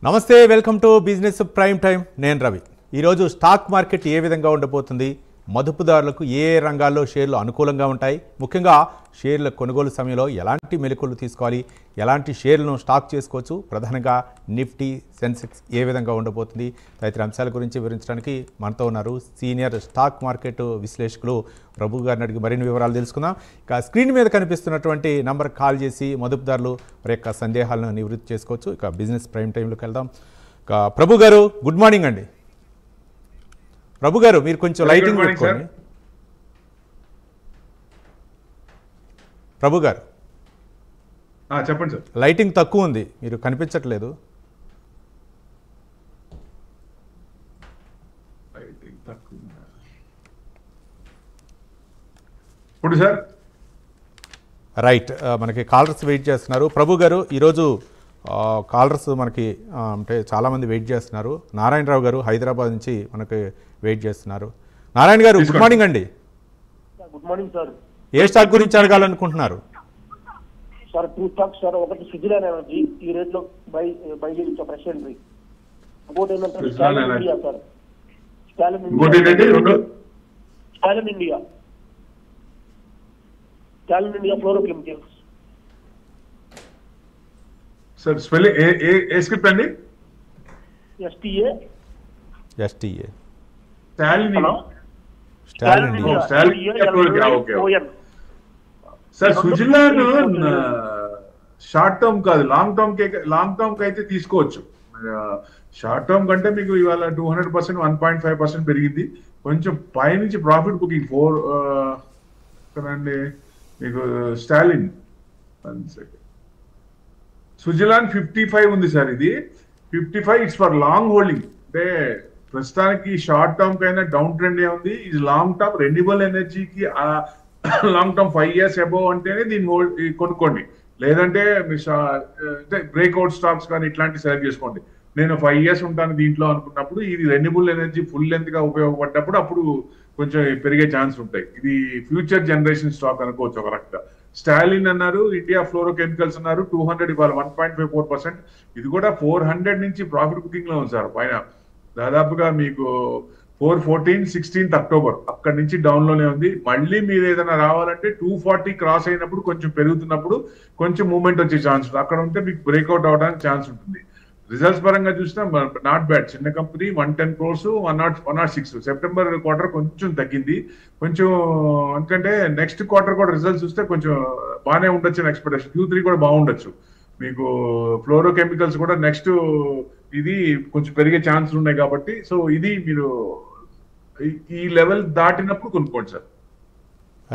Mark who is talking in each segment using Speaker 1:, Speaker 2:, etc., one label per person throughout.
Speaker 1: నమస్తే, welcome to business prime time. నేను రవి. ఈరోజు స్టాక్ మార్కెట్ ఏ విధంగా ఉండబోతుంది, మదుపుదారులకు ఏ రంగాల్లో షేర్లు అనుకూలంగా ఉంటాయి, ముఖ్యంగా షేర్ల కొనుగోలు సమయంలో ఎలాంటి మెలకువలు తీసుకోవాలి, ఎలాంటి షేర్లను స్టాక్ చేసుకోవచ్చు, ప్రధానంగా నిఫ్టీ, సెన్సెక్స్ ఏ విధంగా ఉండబోతుంది తదితర అంశాల గురించి వివరించడానికి మనతో ఉన్నారు సీనియర్ స్టాక్ మార్కెట్ విశ్లేషకులు ప్రభు గారిని అడిగి మరిన్ని వివరాలు తెలుసుకుందాం. ఇక స్క్రీన్ మీద కనిపిస్తున్నటువంటి నంబర్ కాల్ చేసి మదుపుదారులు వారి యొక్క సందేహాలను నివృత్తి చేసుకోవచ్చు. ఇక బిజినెస్ ప్రైమ్ టైంలోకి వెళ్దాం. ఇక ప్రభు గారు, గుడ్ మార్నింగ్ అండి. ప్రభు గారు, మీరు కొంచెం లైటింగ్ పెట్టుకోండి. ప్రభు గారు,
Speaker 2: చెప్పండి సార్.
Speaker 1: లైటింగ్ తక్కువ ఉంది, మీరు కనిపించట్లేదు.
Speaker 2: ఇప్పుడు సార్
Speaker 1: రైట్, మనకి కాలర్స్ వెయిట్ చేస్తున్నారు. ప్రభు గారు, ఈరోజు కాలర్స్ మనకి అంటే చాలామంది వెయిట్ చేస్తున్నారు. నారాయణరావు గారు హైదరాబాద్ నుంచి మనకి వెయిట్ చేస్తున్నారు. నారాయణ గారు, గుడ్ మార్నింగ్ అండి.
Speaker 3: Good morning sir.
Speaker 1: ఏ స్టాక్ గురించి అడగాలనుకుంటున్నారు?
Speaker 3: Sir two stocks sir. ఒకటి సిజిలాన్ ఎనర్జీ, ఈ రేట్ లో బై చేయొచ్చా ఫ్రెష్ ఎంట్రీ? ఇంకోటి ఏంటంటే Stallion India sir. Stallion India fluorochemicals
Speaker 2: sir. Spelling ఏ స్క్రిప్ట్ అండి?
Speaker 3: STA
Speaker 2: sir. Suzlon short term కాదు, లాంగ్ టర్మ్ కి అయితే తీసుకోవచ్చు. షార్ట్ టర్మ్ కంటే మీకు ఇవాళ 200%, 1.5% పెరిగింది. కొంచెం పైనుంచి ప్రాఫిట్ బుకింగ్ 4 అండి మీకు. స్టాలిన్ సుజిలాన్ 55 ఉంది సార్. ఇది 55 ఇట్స్ ఫర్ లాంగ్ హోల్డింగ్. అంటే ప్రస్తుతానికి షార్ట్ టర్మ్ కైనా డౌన్ ట్రెండ్ ఏ ఉంది. ఇది లాంగ్ టర్మ్ రెన్యూబుల్ ఎనర్జీకి లాంగ్ టర్మ్ 5 years అబోవ్ అంటేనే దీన్ని కొనుక్కోండి. లేదంటే బ్రేక్అవుట్ స్టాక్స్ కానీ ఇట్లాంటి సెలెక్ట్ చేసుకోండి. నేను 5 years ఉంటాను దీంట్లో అనుకున్నప్పుడు, ఇది రెన్యూబుల్ ఎనర్జీ ఫుల్ లెంత్ గా ఉపయోగపడ్డప్పుడు అప్పుడు కొంచెం పెరిగే ఛాన్స్ ఉంటాయి. ఇది ఫ్యూచర్ జనరేషన్ స్టాక్ అనుకోవచ్చు ఒక రకంగా. స్టాలిన్ అన్నారు, ఇండియా ఫ్లోరోకెమికల్స్ అన్నారు. 200 ఇవాళ 1.54%. ఇది కూడా 400 నుంచి ప్రాఫిట్ బుకింగ్ లో ఉంది సార్. పైన దాదాపుగా మీకు 414, 16th October అక్కడి నుంచి డౌన్ లోనే ఉంది. మళ్ళీ మీరు ఏదైనా రావాలంటే 240 క్రాస్ అయినప్పుడు, కొంచెం పెరుగుతున్నప్పుడు కొంచెం మూవ్మెంట్ వచ్చే ఛాన్స్ ఉంటుంది. అక్కడ ఉంటే మీకు బ్రేక్అవుట్ అవడానికి ఛాన్స్ ఉంటుంది. రిజల్ట్స్ పరంగా చూసినా నాట్ బ్యాడ్. చిన్న కంపెనీ, 110 crores, 106. సెప్టెంబర్ క్వార్టర్ కొంచెం తగ్గింది. కొంచెం ఎందుకంటే నెక్స్ట్ క్వార్టర్ కూడా రిజల్ట్స్ చూస్తే కొంచెం బాగానే ఉండొచ్చు అని ఎక్స్పెక్టేషన్. Q3 కూడా బాగుండొచ్చు. మీకు ఫ్లోరోకెమికల్స్ కూడా నెక్స్ట్ ఇది కొంచెం పెరిగే ఛాన్స్ ఉన్నాయి కాబట్టి, సో ఇది మీరు ఈ లెవెల్ దాటినప్పుడు కొనుక్కోండి సార్.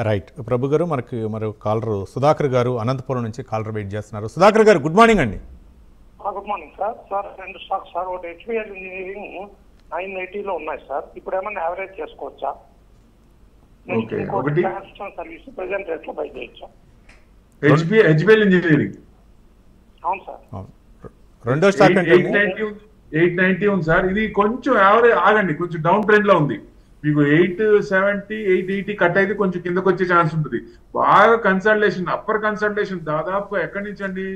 Speaker 1: రైట్ ప్రభు గారు, మనకి మరో కాలర్ సుధాకర్ గారు అనంతపురం నుంచి కాలర్ వెయిట్ చేస్తున్నారు. సుధాకర్ గారు, గుడ్ మార్నింగ్ అండి.
Speaker 4: Good morning sir. సార్ రెండు స్టాక్స్ సార్. ఒకటి హెచ్బిఎల్ ఇంజనీరింగ్ 980 ఉన్నాయి సార్. ఇప్పుడు ఏమన్నా యావరేజ్ చేసుకోవచ్చా?
Speaker 2: ఒకటి
Speaker 4: సర్వీస్ ప్రెసెంట్ రేట్ లో బై చేయొచ్చా?
Speaker 2: HBL engineering.
Speaker 4: అవును సార్.
Speaker 1: రెండో స్టాక్ అంటే
Speaker 2: 890 ఉంది సార్. ఇది కొంచెం యావరేజ్ ఆగండి, కొంచెం డౌన్ ట్రెండ్ లో ఉంది. మీకు 870, 880 కట్ అయితే కొంచెం కిందకు వచ్చే ఛాన్స్ ఉంటుంది. బాగా కన్సల్టేషన్, అప్పర్ కన్సల్టేషన్ దాదాపు ఎక్కడి నుంచి అండి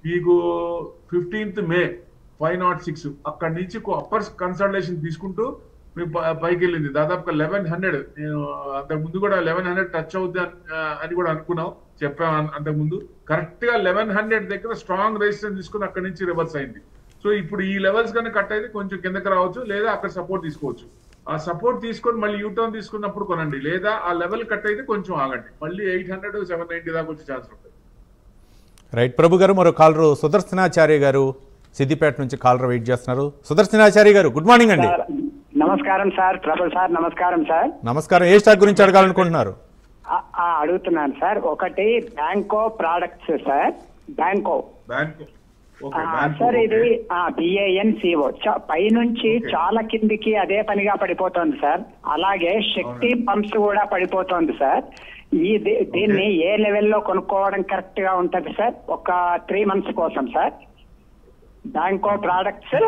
Speaker 2: మీకు 15th May 506 అక్కడి నుంచి అప్పర్ కన్సల్టేషన్ తీసుకుంటూ మీకు పైకి వెళ్ళింది. దాదాపుగా 1100. నేను అంతకుముందు కూడా 1100 టచ్ అవుద్ది అని కూడా అనుకున్నాం, చెప్పాం అంతకుముందు. కరెక్ట్ గా 1100 దగ్గర స్ట్రాంగ్ రెసిస్టెన్స్ తీసుకుని అక్కడి నుంచి రివర్స్ అయింది. సో ఇప్పుడు ఈ లెవెల్స్ కన్నా కట్ అయితే కొంచెం కిందకి రావచ్చు, లేదా అక్కడ సపోర్ట్ తీసుకోవచ్చు. ఆ సపోర్ట్ తీసుకొని మళ్ళీ యూటర్న్ తీసుకున్నప్పుడు కొనండి, లేదా ఆ లెవెల్ కట్ అయితే కొంచెం ఆగండి. మళ్ళీ 800, 790 దాకా వచ్చే ఛాన్స్ ఉంటుంది.
Speaker 1: రైట్ ప్రభు గారు, మరో కాలరు సుదర్శనాచార్య గారు సిద్దిపేట నుంచి కాలర్ వెయిట్ చేస్తున్నారు. సుదర్శనాచార్య గారు, గుడ్ మార్నింగ్ అండి.
Speaker 5: నమస్కారం సార్. ప్రభు సార్, నమస్కారం సార్.
Speaker 1: నమస్కారం. ఏ స్టాక్ గురించి అడగాలనుకుంటున్నారు?
Speaker 5: అడుగుతున్నాను సార్. ఒకటి బ్యాంకో ప్రాడక్ట్స్ సార్. బ్యాంకో సార్, ఇది BANCO పైనుంచి చాలా కిందికి అదే పనిగా పడిపోతుంది సార్. అలాగే శక్తి పంప్స్ కూడా పడిపోతుంది సార్. దీన్ని ఏ లెవెల్లో కొనుక్కోవడం కరెక్ట్ గా ఉంటది సార్? ఒక 3 months కోసం సార్. బ్యాంకో ప్రాడక్ట్స్,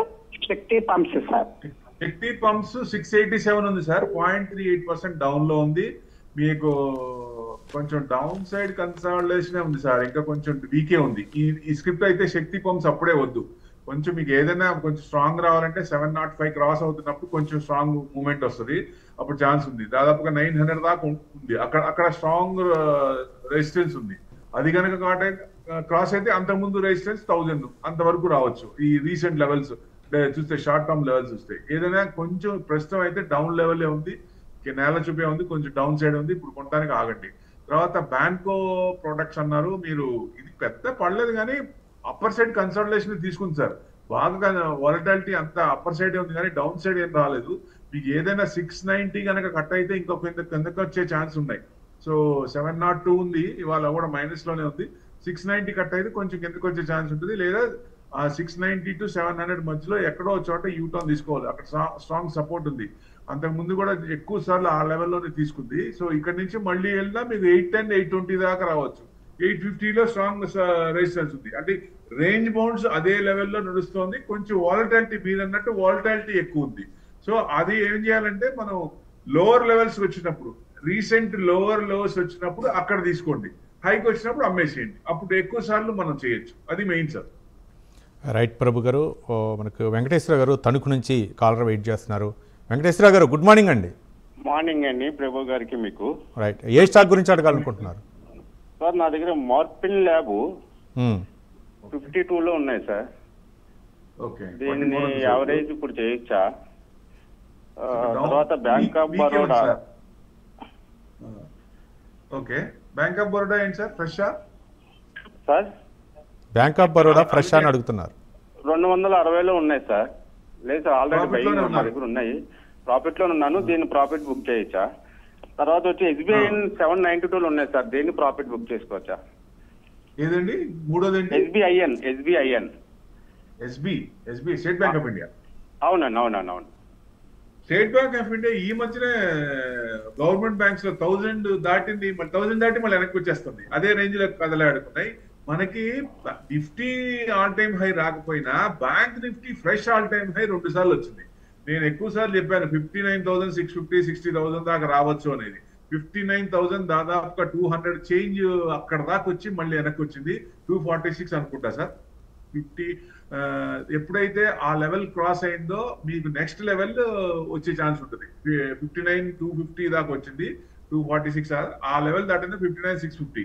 Speaker 5: శక్తి పంప్స్ సార్.
Speaker 2: శక్తి పంప్స్ 687 ఉంది సార్. 0.38% డౌన్ లో ఉంది. మీకు కొంచెం డౌన్ సైడ్ కన్సాలిడేషన్ ఉంది సార్, ఇంకా కొంచెం వీకే ఉంది. ఈ స్క్రిప్ట్ అయితే శక్తి పంప్స్ అప్పుడే వద్దు. కొంచెం మీకు ఏదైనా కొంచెం స్ట్రాంగ్ రావాలంటే 705 క్రాస్ అవుతున్నప్పుడు కొంచెం స్ట్రాంగ్ మూవ్మెంట్ వస్తుంది, అప్పుడు ఛాన్స్ ఉంది. దాదాపుగా 900 దాకా ఉంది, అక్కడ స్ట్రాంగ్ రెసిస్టెన్స్ ఉంది. అది కనుక క్రాస్ అయితే అంతకుముందు రెసిస్టెన్స్ 1000 అంతవరకు రావచ్చు. ఈ రీసెంట్ లెవెల్స్ చూస్తే, షార్ట్ టర్మ్ లెవెల్స్ చూస్తే ఏదైనా కొంచెం ప్రస్తుతం అయితే డౌన్ లెవెల్ ఉంది, నేల చూపే ఉంది, కొంచెం డౌన్ సైడ్ ఉంది. ఇప్పుడు కొనడానికి ఆగండి. తర్వాత బ్యాంకో ప్రొడక్ట్స్ అన్నారు మీరు, ఇది పెద్ద పడలేదు కానీ అప్పర్ సైడ్ కన్సల్టేషన్ తీసుకుంది సార్. బాగా వాలటాలిటీ అంతా అప్పర్ సైడ్ ఉంది కానీ డౌన్ సైడ్ ఏం రాలేదు. మీకు ఏదైనా 690 కనుక కట్ అయితే ఇంకొక కిందకి వచ్చే ఛాన్స్ ఉన్నాయి. సో 702 ఉంది, ఇవాళ కూడా మైనస్ లోనే ఉంది. 690 కట్ అయితే కొంచెం కిందకి వచ్చే ఛాన్స్ ఉంటుంది, లేదా 690 to 700 మధ్యలో ఎక్కడో చోట యూటర్న్ తీసుకోవాలి. అక్కడ స్ట్రాంగ్ సపోర్ట్ ఉంది. అంతకు ముందు కూడా ఎక్కువ సార్లు ఆ లెవెల్లోనే తీసుకుంది. సో ఇక్కడ నుంచి మళ్ళీ వెళ్ళినా మీకు 810, 820 దాకా రావచ్చు. 850లో స్ట్రాంగ్ రెసిస్టెన్స్ ఉంది. అంటే రేంజ్ బౌండ్స్ అదే లెవెల్లో నడుస్తుంది. కొంచెం వాలటాలిటీ మీరు అన్నట్టు వాలటాలిటీ ఎక్కువ ఉంది. సో అది ఏం చేయాలంటే మనం లోవర్ లెవెల్స్ వచ్చినప్పుడు, రీసెంట్ లోవర్ లోస్ వచ్చినప్పుడు అక్కడ తీసుకోండి, హైకి వచ్చినప్పుడు అమ్మేసేయండి. అప్పుడు ఎక్కువ సార్లు మనం చేయొచ్చు. అది main sir.
Speaker 1: Right Prabhu garu, మనకు వెంకటేశ్వర గారు తణుకు నుంచి కాలర్ వెయిట్ చేస్తున్నారు. వెంకటేశ్వర గారు గుడ్ మార్నింగ్ అండి.
Speaker 6: మార్నింగ్ అండి ప్రభు గారికి. మీకు
Speaker 1: రైట్, ఏ స్టాక్ గురించి అడగాలనుకుంటున్నారు?
Speaker 6: సార్ నా దగ్గర మార్పిన్ ల్యాబ్ 52లో ఉన్నాయి సార్. దీన్ని యావరేజ్ ఇప్పుడు చేయొచ్చా? తర్వాత bank of Baroda.
Speaker 2: Okay, bank of Baroda ఏంటి సార్? Fresh
Speaker 6: sir?
Speaker 1: Bank of Baroda fresh అని అడుగుతున్నారు.
Speaker 6: 260లో ఉన్నాయి సార్. లేదు సార్, ఆల్రెడీ బయింగ్ మా దగ్గర ఉన్నాయి. ప్రాఫిట్ లో ఉన్నాను. దీన్ని ప్రాఫిట్ బుక్ చేయొచ్చా? తర్వాత వచ్చి ఎస్బీఐ 792లో ఉన్నాయి సార్. దీన్ని ప్రాఫిట్ బుక్ చేసుకోవచ్చా?
Speaker 2: ఏదండి మూడోది?
Speaker 6: SBIN
Speaker 2: state Bank of India.
Speaker 6: అవునండి, అవును.
Speaker 2: స్టేట్ బ్యాంక్ ఆఫ్ ఇండియా ఈ మధ్యనే గవర్నమెంట్ బ్యాంక్స్ లో 1000 దాటింది. 1000 దాటి మళ్ళీ వెనక్కి వచ్చేస్తుంది. అదే రేంజ్ లో కదలాడుకున్నాయి. మనకి నిఫ్టీ ఆల్ టైమ్ హై రాకపోయినా bank Nifty fresh all time high 2 సార్లు వచ్చింది. నేను ఎక్కువ సార్లు చెప్పాను 59,650, 60,000 దాకా రావచ్చు అనేది. 59,000 దాదాపుగా 200 చేంజ్ అక్కడ దాకా వచ్చి మళ్ళీ వెనక్కి వచ్చింది. 246 అనుకుంటా సార్. 50 ఎప్పుడైతే ఆ లెవెల్ క్రాస్ అయిందో మీకు నెక్స్ట్ లెవెల్ వచ్చే ఛాన్స్ ఉంటుంది. 59,250 దాకా వచ్చింది, 246 ఆ లెవెల్ దాటిందో 59,650.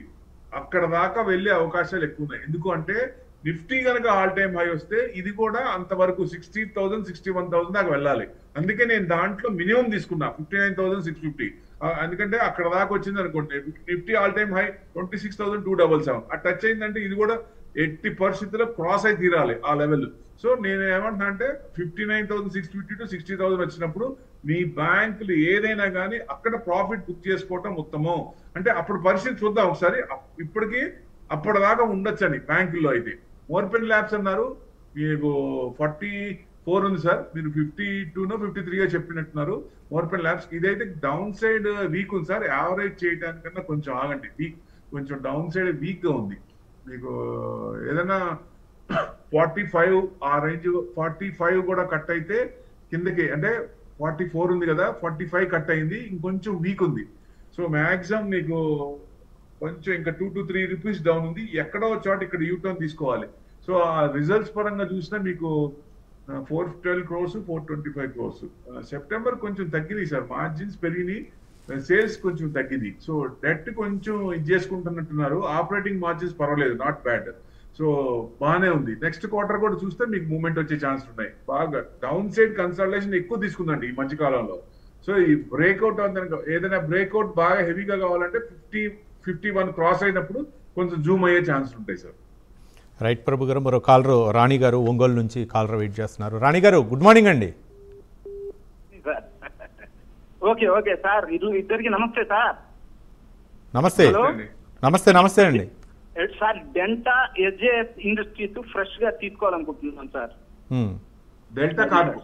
Speaker 2: అక్కడ దాకా వెళ్ళే అవకాశాలు ఎక్కువ ఉన్నాయి. ఎందుకు అంటే నిఫ్టీ కనుక ఆల్ టైమ్ హై వస్తే ఇది కూడా అంతవరకు 60,000, 61,000 దాకా వెళ్ళాలి. అందుకే నేను దాంట్లో మినిమం తీసుకున్నా 59,650. ఎందుకంటే అక్కడ దాకా వచ్చింది అనుకోండి, నిఫ్టీ ఆల్ టైమ్ హై 26,277. ఆ టచ్ అయిందంటే ఇది కూడా ఎట్టి పరిస్థితుల్లో క్రాస్ అయి తీరాలి ఆ లెవెల్. సో నేను ఏమంటున్నా అంటే 59,650 to 60,000 వచ్చినప్పుడు మీ బ్యాంకులు ఏదైనా కానీ అక్కడ ప్రాఫిట్ బుక్ చేసుకోవటం ఉత్తమం. అంటే అప్పుడు పరిస్థితి చూద్దాం ఒకసారి. ఇప్పటికీ అప్పటిదాకా ఉండొచ్చని బ్యాంకుల్లో అయితే. మోర్పెన్ ల్యాబ్స్ అన్నారు మీకు 44 ఉంది సార్. మీరు 52నో 53గా చెప్పినట్టున్నారు. మోర్పెన్ ల్యాబ్స్ ఇదైతే డౌన్ సైడ్ వీక్ ఉంది సార్. యావరేజ్ చేయడానికన్నా కొంచెం ఆగండి. వీక్, కొంచెం డౌన్ సైడ్ వీక్ గా ఉంది. మీకు ఏదైనా 45 ఆ రేంజ్ 45 కూడా కట్ అయితే కిందకి, అంటే 44 ఉంది కదా, 45 కట్ అయింది, ఇంకొంచెం వీక్ ఉంది. సో మాక్సిమం మీకు కొంచెం ఇంకా 2 to 3 రూపీస్ డౌన్ ఉంది. ఎక్కడో చోట ఇక్కడ యూటర్న్ తీసుకోవాలి. సో ఆ రిజల్ట్స్ పరంగా చూసినా మీకు 412 crores, 425 crores. సెప్టెంబర్ కొంచెం తగ్గింది సార్, మార్జిన్స్ పెరిగినాయి, సేల్స్ కొంచెం తగ్గింది. సో డెట్ కొంచెం ఇది చేసుకుంటున్నట్టున్నారు. ఆపరేటింగ్ మార్జిన్స్ పర్వాలేదు, నాట్ బ్యాడ్. సో బాగానే ఉంది. నెక్స్ట్ క్వార్టర్ కూడా చూస్తే మీకు మూవ్మెంట్ వచ్చే ఛాన్స్ ఉన్నాయి. బాగా డౌన్ సైడ్ కన్సల్టేషన్ ఎక్కువ తీసుకుందండి ఈ మధ్య కాలంలో. సో ఈ బ్రేక్అవుట్ ఏదైనా బ్రేక్అవుట్ బాగా హెవీగా కావాలంటే 51 క్రాస్ అయినప్పుడు కొంచెం జూమ్ అయ్యే ఛాన్స్ ఉంటాయి సార్.
Speaker 1: రైట్ ప్రభు గారు, మరో కాలర్ రాణి గారు ఒంగోలు నుంచి కాలర్ వెయిట్ చేస్తున్నారు. రాణి గారు గుడ్ మార్నింగ్ అండి.
Speaker 7: ఓకే సార్, ఇద్దరికి నమస్తే సార్.
Speaker 1: నమస్తే నమస్తే అండి.
Speaker 7: Sir Delta SJS industries fresh గా తీసుకోవాలనుకుంటున్నాను సార్.
Speaker 2: Delta cargo.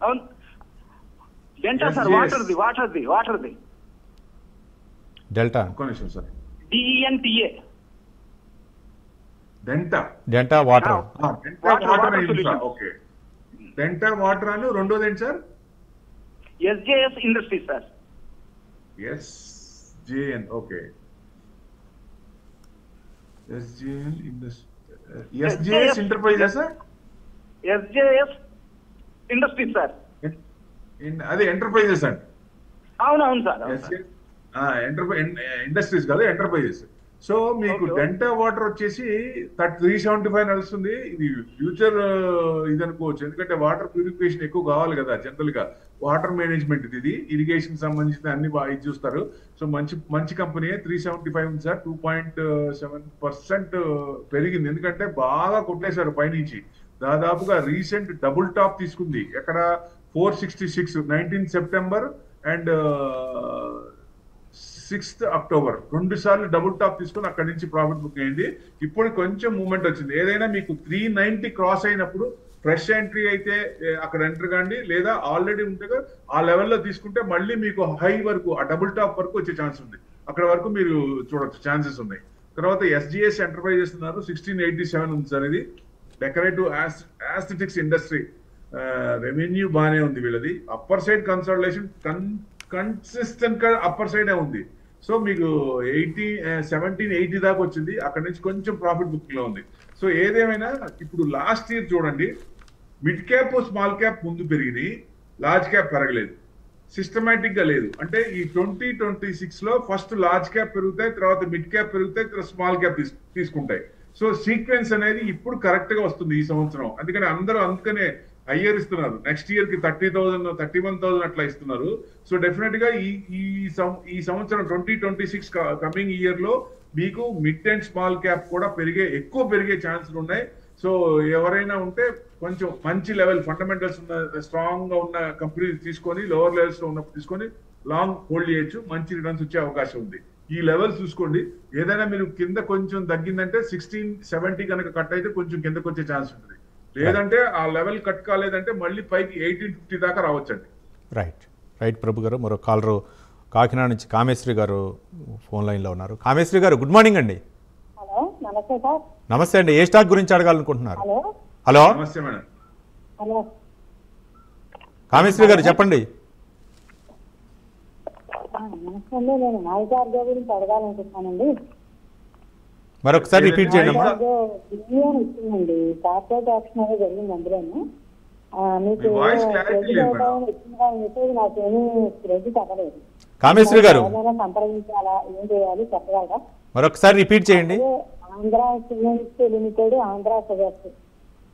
Speaker 7: అవును డెల్టా సార్. వాటర్ది
Speaker 1: Delta
Speaker 2: sir.
Speaker 7: DENTA.
Speaker 1: Delta water.
Speaker 2: Okay, Delta water అని రెండోది ఏంటి సార్?
Speaker 7: SJS industry sir.
Speaker 2: SJN. Okay, SJS enterprises sir.
Speaker 7: SJS industries sir.
Speaker 2: అది ఎంటర్ప్రైజెస్ అండి.
Speaker 7: అవునవును సార్.
Speaker 2: ఇండస్ట్రీస్ కాదు, ఎంటర్ప్రైజెస్. సో మీకు డెల్టా వాటర్ వచ్చేసి 375 నడుస్తుంది. ఇది ఫ్యూచర్ ఇది అనుకోవచ్చు, ఎందుకంటే వాటర్ ప్యూరిఫికేషన్ ఎక్కువ కావాలి కదా జనరల్ గా. వాటర్ మేనేజ్మెంట్ ఇది ఇరిగేషన్ సంబంధించిన అన్ని ఇది చూస్తారు. సో మంచి కంపెనీ 375 ఉంది సార్. 2.7% పెరిగింది, ఎందుకంటే బాగా కొట్టేశారు పైనుంచి. దాదాపుగా రీసెంట్ డబుల్ టాప్ తీసుకుంది. ఎక్కడ 466 19 సెప్టెంబర్ అండ్ 6th అక్టోబర్ 2 సార్లు డబుల్ టాప్ తీసుకుని అక్కడి నుంచి ప్రాఫిట్ బుక్ అయింది. ఇప్పుడు కొంచెం మూవ్మెంట్ వచ్చింది. ఏదైనా మీకు 390 క్రాస్ అయినప్పుడు ఫ్రెష్ ఎంట్రీ అయితే అక్కడ ఎంటర్ కాండి, లేదా ఆల్రెడీ ఉంటే ఆ లెవెల్లో తీసుకుంటే మళ్ళీ మీకు హై వరకు ఆ డబుల్ టాప్ వరకు వచ్చే ఛాన్స్ ఉంది. అక్కడ వరకు మీరు చూడొచ్చు, ఛాన్సెస్ ఉన్నాయి. తర్వాత ఎస్జిఎస్ ఎంటర్ప్రైజెస్ ఉన్నారు. 1687 ఉంది సార్. ఇది డెకరేటివ్ ఆస్థెటిక్స్ ఇండస్ట్రీ. రెవెన్యూ బాగానే ఉంది వీళ్ళది. అప్పర్ సైడ్ కన్సల్టేషన్ కన్సిస్టెంట్ గా అప్పర్ సైడ్ ఉంది. సో మీకు 1780 దాకా వచ్చింది. అక్కడ నుంచి కొంచెం ప్రాఫిట్ బుకింగ్ లో ఉంది. సో ఏదేమైనా ఇప్పుడు లాస్ట్ ఇయర్ చూడండి, మిడ్ క్యాప్ స్మాల్ క్యాప్ ముందు పెరిగింది, లార్జ్ క్యాప్ పెరగలేదు, సిస్టమేటిక్ గా లేదు. అంటే ఈ 2026 లో ఫస్ట్ లార్జ్ క్యాప్ పెరుగుతాయి, తర్వాత మిడ్ క్యాప్ పెరుగుతాయి, తర్వాత స్మాల్ క్యాప్ తీసుకుంటాయి. సో సీక్వెన్స్ అనేది ఇప్పుడు కరెక్ట్ గా వస్తుంది ఈ సంవత్సరం. అందుకని అందరూ అందుకనే హయ్యర్ ఇస్తున్నారు. నెక్స్ట్ ఇయర్ కి 30,000 31,000 అట్లా ఇస్తున్నారు. సో డెఫినెట్ గా ఈ సంవత్సరం 2026 కమింగ్ ఇయర్ లో మీకు మిడ్ అండ్ స్మాల్ క్యాప్ కూడా ఎక్కువ పెరిగే ఛాన్సులు ఉన్నాయి. సో ఎవరైనా ఉంటే కొంచెం మంచి లెవెల్ ఫండమెంటల్స్ ఉన్న స్ట్రాంగ్ గా ఉన్న కంపెనీ తీసుకొని లోవర్ లెవెల్స్ లో ఉన్నప్పుడు తీసుకొని లాంగ్ హోల్డ్ చేయొచ్చు, మంచి రిటర్న్స్ వచ్చే అవకాశం ఉంది. ఈ లెవెల్స్ చూసుకోండి. ఏదైనా మీరు కింద కొంచెం తగ్గిందంటే 1670 కనుక కట్ అయితే కొంచెం కిందకు వచ్చే ఛాన్స్ ఉంటుంది. లేదంటే ఆ లెవెల్ కట్ కాలేదంటే మళ్ళీ పైకి 1850 దాకా రావచ్చండి.
Speaker 1: రైట్ ప్రభు గారు. మరో కాలరు కాకినాడ నుంచి కామేశ్వరి గారు ఫోన్ లైన్లో ఉన్నారు. కామేశ్వరి గారు, గుడ్ మార్నింగ్ అండి.
Speaker 8: హలో, నమస్తే సార్.
Speaker 1: నమస్తే అండి. ఏ స్టాక్ గురించి అడగాలనుకుంటున్నారు? హలో,
Speaker 2: నమస్తే మేడం.
Speaker 8: హలో
Speaker 1: కామేశ్వరి గారు చెప్పండి.
Speaker 8: నమస్తే అండి, నేను నాయికార్గో గురించి అడగాలనుకుంటున్నానండి.
Speaker 1: మరొకసారి రిపీట్ చేయండి అమ్మా.
Speaker 8: బిలియన్ ఇచ్చిందండి, కార్పొరేట్ యాక్షన్ అనేది జరిగింది అందులోను. మీకు మెసేజ్ నాకేమీ క్రెడిట్ అవ్వలేదు.
Speaker 1: కామేశ్వరి గారు,
Speaker 8: సంప్రదించాలా, ఏం చేయాలి చెప్పగలరా?
Speaker 1: మరొకసారి రిపీట్ చేయండి.
Speaker 8: Andhra cements limited, Andhra sugars,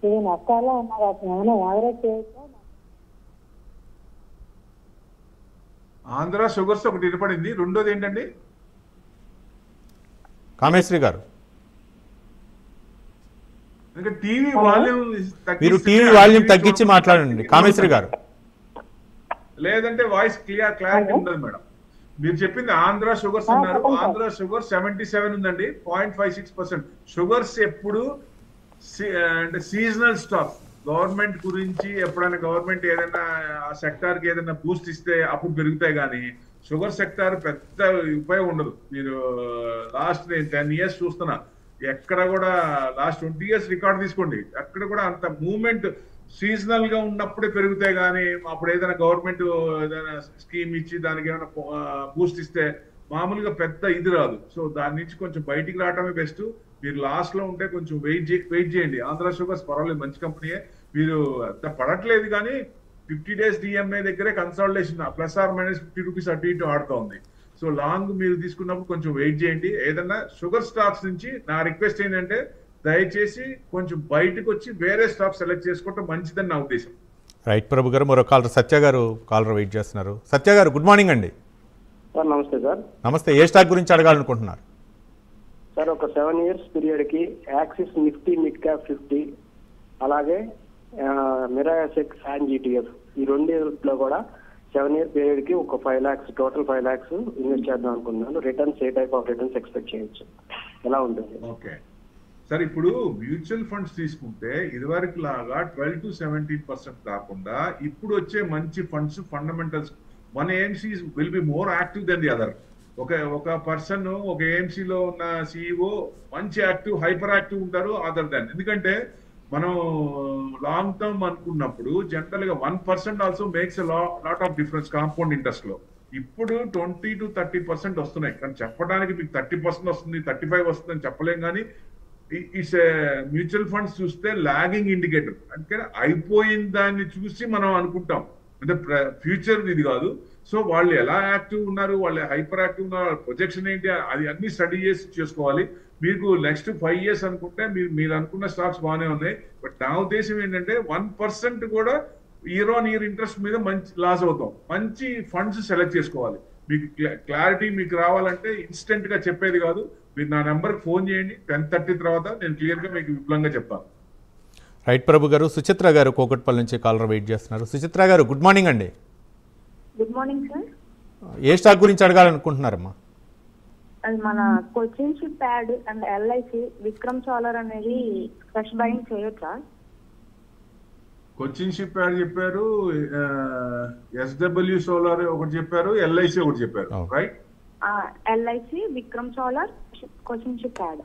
Speaker 8: ఇది నష్టాల్లో ఉన్నారు. ఏమైనా యావరేజ్ చేయొచ్చా?
Speaker 2: ఆంధ్ర షుగర్స్ ఒకటి ఇరపడింది. రెండోది ఏంటండి
Speaker 1: కామేశ్వరి గారు?
Speaker 2: మీరు
Speaker 1: టీవీ వాల్యూమ్ తగ్గించి మాట్లాడండి కామేశ్వరి గారు.
Speaker 2: లేదంటే వాయిస్ క్లారిటీ ఉండదు మేడం. మీరు చెప్పింది ఆంధ్ర షుగర్స్ అన్నారు. ఆంధ్ర షుగర్ 77 ఉందండి, 0.56%. షుగర్స్ ఎప్పుడు అంటే సీజనల్ స్టాక్. గవర్నమెంట్ గురించి ఎప్పుడైనా గవర్నమెంట్ ఏదైనా ఆ సెక్టార్ కి ఏదైనా బూస్ట్ ఇస్తే అప్పుడు పెరుగుతాయి, కానీ షుగర్ సెక్టార్ పెద్ద ఉపయోగం ఉండదు. మీరు లాస్ట్ నేను 10 years చూస్తున్నా, ఎక్కడ కూడా లాస్ట్ 20 years రికార్డ్ తీసుకోండి, అక్కడ కూడా అంత మూవ్మెంట్ సీజనల్ గా ఉన్నప్పుడే పెరుగుతాయి, కానీ అప్పుడు ఏదైనా గవర్నమెంట్ ఏదైనా స్కీమ్ ఇచ్చి దానికి ఏమైనా బూస్ట్ ఇస్తే మామూలుగా పెద్ద ఇది రాదు. సో దాని నుంచి కొంచెం బయటికి రావడమే బెస్ట్. మీరు లాస్ట్ లో ఉంటే కొంచెం వెయిట్ చేయండి. ఆంధ్ర షుగర్స్ పర్వాలేదు, మంచి కంపెనీయే. మీరు అంత పడట్లేదు, కానీ 50 days DMA దగ్గరే కన్సల్టేషన్ +or- -50 అటు ఇటు ఆడుతూ ఉంది. సో లాంగ్ మీరు తీసుకున్నప్పుడు కొంచెం వెయిట్ చేయండి. ఏదన్నా షుగర్ స్టాక్స్ నుంచి నా రిక్వెస్ట్ ఏంటంటే దయచేసి కొంచెం బయటకు వచ్చి వేరే స్టాక్ సెలెక్ట్ చేసుకోవటం మంచిదని నా ఉద్దేశం.
Speaker 1: రైట్ ప్రభు గారు. మరో కాలర్ సత్య గారు వెయిట్ చేస్తున్నారు. సత్య గారు, గుడ్ మార్నింగ్ అండి.
Speaker 9: సార్ నమస్తే సార్.
Speaker 1: నమస్తే. ఏ స్టాక్ గురించి అడగాలనుకుంటున్నారు?
Speaker 9: సార్ ఒక 7 years పీరియడ్ కి యాక్సిస్ నిఫ్టీ మిడ్ క్యాప్ 50, అలాగే మిరాసెక్స్ అండ్ GTF, ఈ రెండింటిలో కూడా 7 year పీరియడ్ కి ఒక 5 lakhs, టోటల్ 5 lakhs ఇన్వెస్ట్ చేద్దాం అనుకున్నాను. Returns A type of returns expect చేయొచ్చు, ఎలా ఉంటుంది?
Speaker 2: ఓకే సార్, ఇప్పుడు మ్యూచువల్ ఫండ్స్ తీసుకుంటే ఇదివరకు లాగా 12 to 17% కాకుండా ఇప్పుడు వచ్చే మంచి funds fundamentals, one AMC will be more active than the other. ఒక పర్సన్ ఒక AMC లో ఉన్న CEO మంచి యాక్టివ్, హైపర్ యాక్టివ్ ఉంటారు అదర్ దాన్. ఎందుకంటే మనం లాంగ్ టర్మ్ అనుకున్నప్పుడు జనరల్ గా 1% also makes lot of difference compound interest లో. ఇప్పుడు 20 to 30% వస్తున్నాయి, కానీ చెప్పడానికి మీకు 30% వస్తుంది 35 వస్తుంది అని చెప్పలేం, కానీ ఇట్స్ మ్యూచువల్ ఫండ్స్ చూస్తే లాగింగ్ ఇండికేటర్. అందుకని అయిపోయిన దాన్ని చూసి మనం అనుకుంటాం, అంటే ఫ్యూచర్ ఇది కాదు. సో వాళ్ళు ఎలా యాక్టివ్ ఉన్నారు, వాళ్ళు హైపర్ యాక్టివ్ ఉన్నారు, ప్రొజెక్షన్ ఏంటి, అది అన్ని స్టడీ చేసి చేసుకోవాలి. మీకు నెక్స్ట్ 5 years అనుకుంటే మీరు అనుకున్న స్టాక్స్ బాగానే ఉన్నాయి. బట్ నా ఉద్దేశం ఏంటంటే 1% కూడా ఇయర్ ఆన్ ఇయర్ ఇంట్రెస్ట్ మీద మంచి లాస్ అవుతాం. మంచి ఫండ్స్ సెలెక్ట్ చేసుకోవాలి. మీకు క్లారిటీ మీకు రావాలంటే ఇన్స్టెంట్ గా చెప్పేది కాదు. మీరు నా నెంబర్కి ఫోన్ చేయండి 10:30 తర్వాత, నేను క్లియర్ గా మీకు విపులంగా చెప్తాను.
Speaker 1: రైట్ ప్రభు గారు. సుచిత్ర గారు కోకట్పల్లి నుంచి కాలర్ వెయిట్ చేస్తున్నారు. సుచిత్ర గారు గుడ్ మార్నింగ్ అండి.
Speaker 10: Good morning sir.
Speaker 1: ఏ స్టాక్ గురించి అడగాలనుకుంటున్నారమ్మా?
Speaker 10: అది మన Cochin ship yard and LIC Vikram solar అనేది ఫ్రెష్ బయింగ్ చేయొచ్చా?
Speaker 2: కొచ్చిన్ షిప్ యాడ్ చెప్పారు, SW సోలార్ ఒకటి చెప్పారు, LIC ఒకటి చెప్పారు, right?
Speaker 10: LIC, Vikram solar, Cochin ship yard.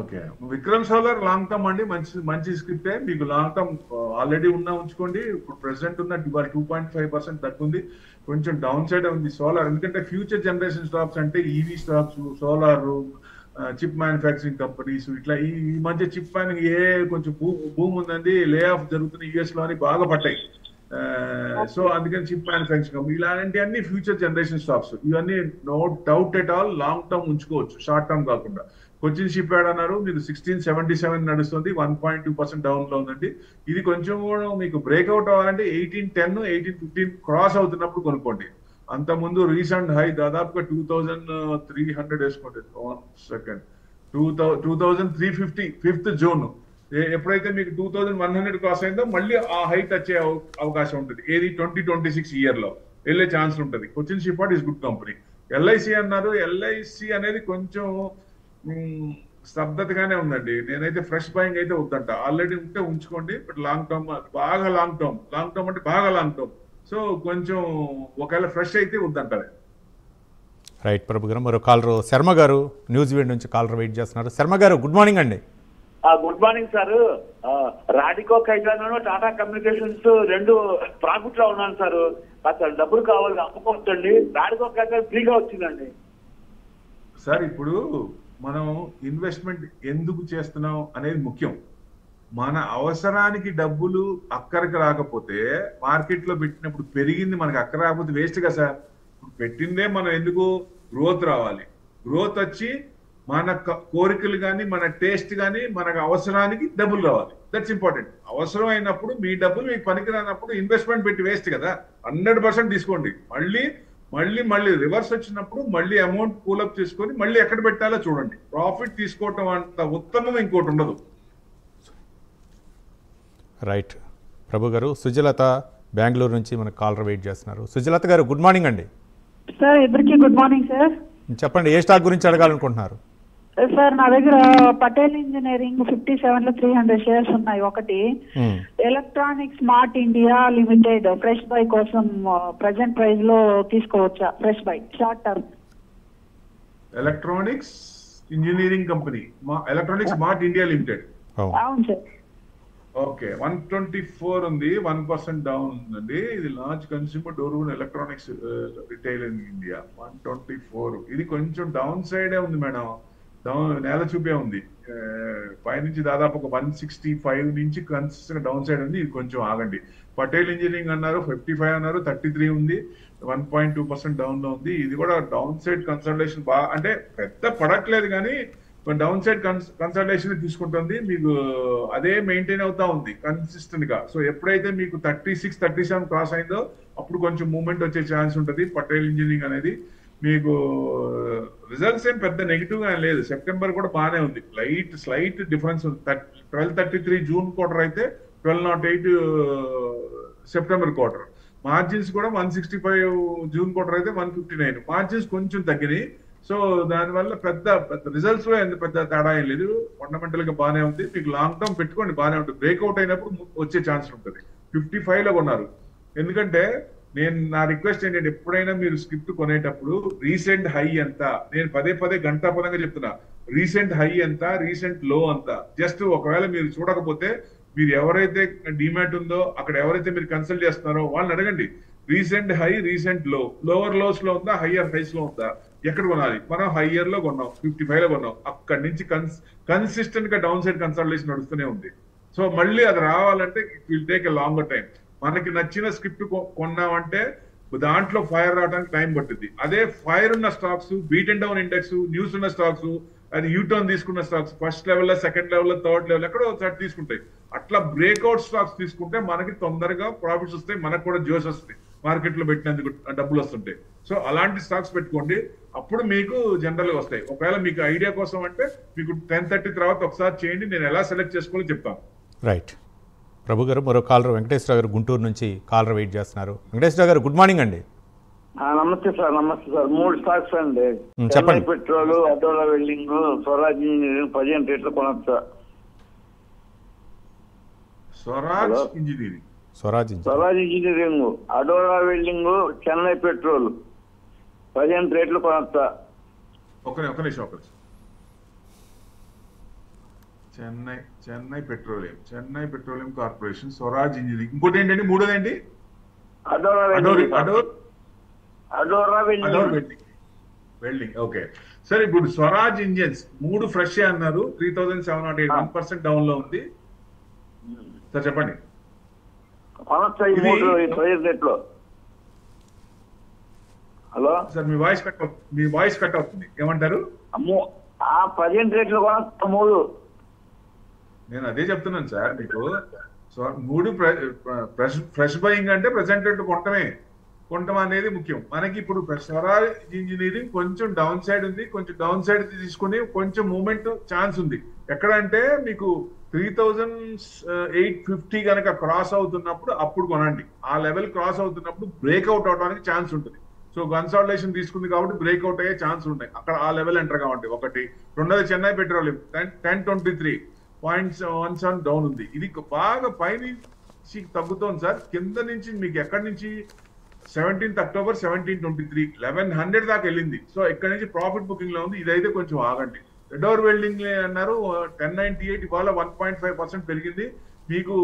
Speaker 2: Okay, Vikram solar long term అండి, మంచి స్క్రిప్టే. మీకు లాంగ్ టర్మ్ ఆల్రెడీ ఉంచుకోండి. ఇప్పుడు ప్రెసెంట్ ఉన్న 2.5% తగ్గుంది, కొంచెం డౌన్ సైడ్ ఉంది సోలార్. ఎందుకంటే ఫ్యూచర్ జనరేషన్ స్టాక్స్ అంటే EV stocks, solar, chip manufacturing companies, ఇట్లా ఈ మధ్య చిప్ కొంచెం భూమి ఉందండి, లే ఆఫ్ జరుగుతున్న US లో అని బాగా పట్టాయి. సో అందుకని చిప్ మ్యానుఫ్యాక్చరింగ్ కంపెనీ ఇలాంటి అన్ని ఫ్యూచర్ జనరేషన్ స్టాక్స్, ఇవన్నీ no doubt at all long term ఉంచుకోవచ్చు, షార్ట్ టర్మ్ కాకుండా. కొచ్చిన్ షిప్ యాడ్ అన్నారు, మీరు 1677 నడుస్తుంది, 1.2% డౌన్ లో ఉందండి. ఇది కొంచెం మీకు బ్రేక్అవుట్ అవ్వాలంటే 1810, 1815 క్రాస్ అవుతున్నప్పుడు కొనుక్కోండి. అంత ముందు రీసెంట్ హై దాదాపుగా 2300 వేసుకోండి. 2350 5th June. ఎప్పుడైతే మీకు 2100 క్రాస్ అయిందో మళ్ళీ ఆ హై టచ్ అయ్యే అవకాశం ఉంటుంది. ఏది 2026 ఇయర్ లో వెళ్ళే ఛాన్స్ ఉంటుంది. Cochin ship add is good company. LIC అన్నారు, LIC అనేది కొంచెం స్తబ్దతగానే ఉందండి. నేనైతే ఫ్రెష్ బయింగ్ అయితే వద్దంట. ఆల్రెడీ ఉంటే ఉంచుకోండి, బట్ లాంగ్ టర్మ్, బాగా లాంగ్ టర్మ్ అంటే బాగా లాంగ్ టర్మ్. సో కొంచెం ఒకవేళ ఫ్రెష్ అయితే వద్దంట.
Speaker 1: రైట్ ప్రభు గారు. మరో కాలర్ శర్మ గారు న్యూజిలాండ్ నుంచి కాలర్ వెయిట్ చేస్తున్నారు. శర్మ గారు గుడ్ మార్నింగ్ అండి.
Speaker 11: Good morning sir. Radico Khaitan, Tata communications రెండు ప్రాఫిట్ లో ఉన్నాను సార్. అసలు డబ్బులు కావాలి, అమ్ముకోవచ్చండి. రాడికో ఖైతాను ఫ్రీగా వచ్చిందండి
Speaker 2: సార్. ఇప్పుడు మనం ఇన్వెస్ట్మెంట్ ఎందుకు చేస్తున్నాం అనేది ముఖ్యం. మన అవసరానికి డబ్బులు అక్కడికి రాకపోతే, మార్కెట్ లో పెట్టినప్పుడు పెరిగింది మనకు అక్కడ రాకపోతే వేస్ట్ కదా సార్. ఇప్పుడు పెట్టిందే మనం ఎందుకు, గ్రోత్ రావాలి. గ్రోత్ వచ్చి మన కోరికలు కానీ, మన టేస్ట్ కానీ, మనకు అవసరానికి డబ్బులు రావాలి. That's important. అవసరం అయినప్పుడు మీ డబ్బులు మీకు పనికిరానప్పుడు ఇన్వెస్ట్మెంట్ పెట్టి వేస్ట్ కదా. 100% తీసుకోండి. మళ్ళీ రివర్స్ వచ్చినప్పుడు మళ్ళీ అమౌంట్ పూలప్ చేసుకొని మళ్ళీ ఎక్కడ పెట్టాలో చూడండి. ప్రాఫిట్ తీసుకోవటం అంత ఉత్తమం ఇంకోటి ఉండదు.
Speaker 1: రైట్ ప్రభు గారు. సుజలత బెంగళూరు నుంచి మనకు కాలర్ వెయిట్ చేస్తున్నారు. సుజలత గారు గుడ్ మార్నింగ్ అండి.
Speaker 12: సార్ ఇద్దరికి గుడ్ మార్నింగ్ సార్.
Speaker 1: చెప్పండి, ఏ స్టాక్ గురించి అడగాలనుకుంటున్నారు?
Speaker 12: సార్ నా దగ్గర పటేల్ ఇంజనీరింగ్ 57 లో 300 షేర్స్ ఉన్నాయి. ఒకటి electronic smart India limited fresh buy కోసం ప్రెసెంట్ ప్రైస్ లో తీసుకోవచ్చా? Fresh by shot term.
Speaker 2: Electronics engineering company, electronic smart India limited.
Speaker 12: అవును సార్.
Speaker 2: ఓకే, 124 ఉంది, 1% డౌన్ ఉందండి. ఇది large consumer durable electronics retail in India. 124 ఇది కొంచెం డౌన్ సైడే ఉంది మేడం. డౌన్ నేల చూపే ఉంది. పైనుంచి దాదాపు ఒక 165 నుంచి కన్సిస్టెంట్ డౌన్ సైడ్ ఉంది. ఇది కొంచెం ఆగండి. పటేల్ ఇంజనీరింగ్ అన్నారు, 55 అన్నారు, 33 ఉంది, 1.2% డౌన్ లో ఉంది. ఇది కూడా డౌన్ సైడ్ కన్సల్టేషన్ బాగా, అంటే పెద్ద పడట్లేదు కానీ డౌన్ సైడ్ కన్సల్టేషన్ తీసుకుంటుంది. మీకు అదే మెయింటైన్ అవుతా ఉంది కన్సిస్టెంట్ గా. సో ఎప్పుడైతే మీకు 36, 37 క్రాస్ అయిందో అప్పుడు కొంచెం మూవ్మెంట్ వచ్చే ఛాన్స్ ఉంటుంది. పటేల్ ఇంజనీరింగ్ అనేది మీకు రిజల్ట్స్ ఏం పెద్ద నెగిటివ్ గా లేదు. సెప్టెంబర్ కూడా బాగానే ఉంది. స్లైట్ డిఫరెన్స్ ఉంది. 1233 జూన్ క్వార్టర్ అయితే 1208 సెప్టెంబర్ క్వార్టర్. మార్జిన్స్ కూడా 165 జూన్ క్వార్టర్ అయితే 159. మార్జిన్స్ కొంచెం తగ్గినాయి. సో దానివల్ల పెద్ద రిజల్ట్స్ లో ఎంత పెద్ద తేడా ఏం లేదు. ఫండమెంటల్ గా బాగానే ఉంది. మీకు లాంగ్ టర్మ్ పెట్టుకోండి, బాగానే ఉంటుంది. బ్రేక్అవుట్ అయినప్పుడు వచ్చే ఛాన్స్ ఉంటుంది. 55 లో కొన్నారు. ఎందుకంటే నా రిక్వెస్ట్ ఏంటంటే ఎప్పుడైనా మీరు స్క్రిప్ట్ కొనేటప్పుడు రీసెంట్ హై ఎంత, నేను పదే గంటాపదంగా చెప్తున్నా, రీసెంట్ హై ఎంత, రీసెంట్ లో ఎంత. జస్ట్ ఒకవేళ మీరు చూడకపోతే మీరు ఎవరైతే డిమాట్ ఉందో అక్కడ ఎవరైతే మీరు కన్సల్ట్ చేస్తున్నారో వాళ్ళని అడగండి. రీసెంట్ హై, రీసెంట్ లో, లోవర్ లోస్ లో ఉందా, హయ్యర్ హైస్ లో ఉందా. ఎక్కడ కొనాలి? మనం హైయర్ లో కొన్నాం, 55 లో కొన్నాం, అక్కడి నుంచి కన్సిస్టెంట్ గా డౌన్ సైడ్ కన్సల్టేషన్ నడుస్తూనే ఉంది. సో మళ్ళీ అది రావాలంటే it will take a longer time. మనకి నచ్చిన స్క్రిప్ట్ కొన్నామంటే దాంట్లో ఫైర్ రావడానికి టైం పట్టుద్ది. అదే ఫైర్ ఉన్న stocks, beat and down index, news ఉన్న స్టాక్స్, అది యూటర్న్ తీసుకున్న stocks, first level, second level, third level ఎక్కడో ఒకసారి తీసుకుంటాయి. అట్లా బ్రేక్అవుట్ స్టాక్స్ తీసుకుంటే మనకి తొందరగా ప్రాఫిట్స్ వస్తాయి, మనకు కూడా జోష్ వస్తుంది, మార్కెట్ లో పెట్టినందుకు డబ్బులు వస్తుంటాయి. సో అలాంటి స్టాక్స్ పెట్టుకోండి, అప్పుడు మీకు జనరల్ గా వస్తాయి. ఒకవేళ మీకు ఐడియా కోసం అంటే మీకు 10:30 తర్వాత ఒకసారి చేయండి, నేను ఎలా సెలెక్ట్ చేసుకోవాలో చెప్తాను.
Speaker 1: రైట్ ప్రభు గారు, మరో కాలర్ వెంకటేశ్వర గారు గుంటూరు నుంచి కాలర్ వెయిట్ చేస్తున్నారు. వెంకటేశ్వర గారు గుడ్ మార్నింగ్ అండి.
Speaker 13: నమస్తే సార్. నమస్తే సార్. 3 స్టాక్స్ అండి.
Speaker 1: చెప్పండి.
Speaker 13: Petrol, Ador welding, Swaraj engineering 15 రేట్లు కొనొచ్చు sir.
Speaker 2: Swaraj engineering,
Speaker 13: Swaraj engineering, Ador welding, Chennai petrol 15 రేట్లు కొనొచ్చు.
Speaker 2: ఒక నిమిషం. Chennai petroleum corporation, Swaraj engineering, ఇంకోటి ఏంటండి మూడోదేంటి? వెల్డింగ్. ఓకే సరే, ఇప్పుడు స్వరాజ్ ఇంజన్స్ 3 ఫ్రెష్ అన్నారు, 3708, 1% డౌన్ లో ఉంది సార్. చెప్పండి.
Speaker 13: హలో
Speaker 2: సార్, మీ వాయిస్ కట్ అవుతుంది, ఏమంటారు?
Speaker 13: 15 రేట్లు కొనొచ్చు 3.
Speaker 2: నేను అదే చెప్తున్నాను సార్ మీకు. సో 3 ఫ్రెష్ బయింగ్ అంటే ప్రెసెంట్ రేట్ కొంటం అనేది ముఖ్యం మనకి. ఇప్పుడు స్వరాజ్ ఇంజనీరింగ్ కొంచెం డౌన్ సైడ్ ఉంది, కొంచెం డౌన్ సైడ్ తీసుకుని కొంచెం మూమెంట్ ఛాన్స్ ఉంది. ఎక్కడ అంటే మీకు 3850 కనుక క్రాస్ అవుతున్నప్పుడు అప్పుడు కొనండి. ఆ లెవెల్ క్రాస్ అవుతున్నప్పుడు బ్రేక్అవుట్ అవడానికి ఛాన్స్ ఉంటుంది. సో కన్సాలిడేషన్ తీసుకుంది కాబట్టి బ్రేక్అవుట్ అయ్యే ఛాన్స్ ఉంటాయి. అక్కడ ఆ లెవెల్ ఎంటర్ కావండి. ఒకటి. రెండోది చెన్నై పెట్రోలియం 1023.17 డౌన్ ఉంది. ఇది బాగా పైనుంచి తగ్గుతోంది సార్. కింద నుంచి మీకు ఎక్కడి నుంచి 17th October 1723 1100 దాకా వెళ్ళింది. సో ఇక్కడ నుంచి ప్రాఫిట్ బుకింగ్ లో ఉంది. ఇదైతే కొంచెం ఆగండి. రెడోర్ వెల్డింగ్ అన్నారు 1098, ఇవాళ 1.5% పెరిగింది. మీకు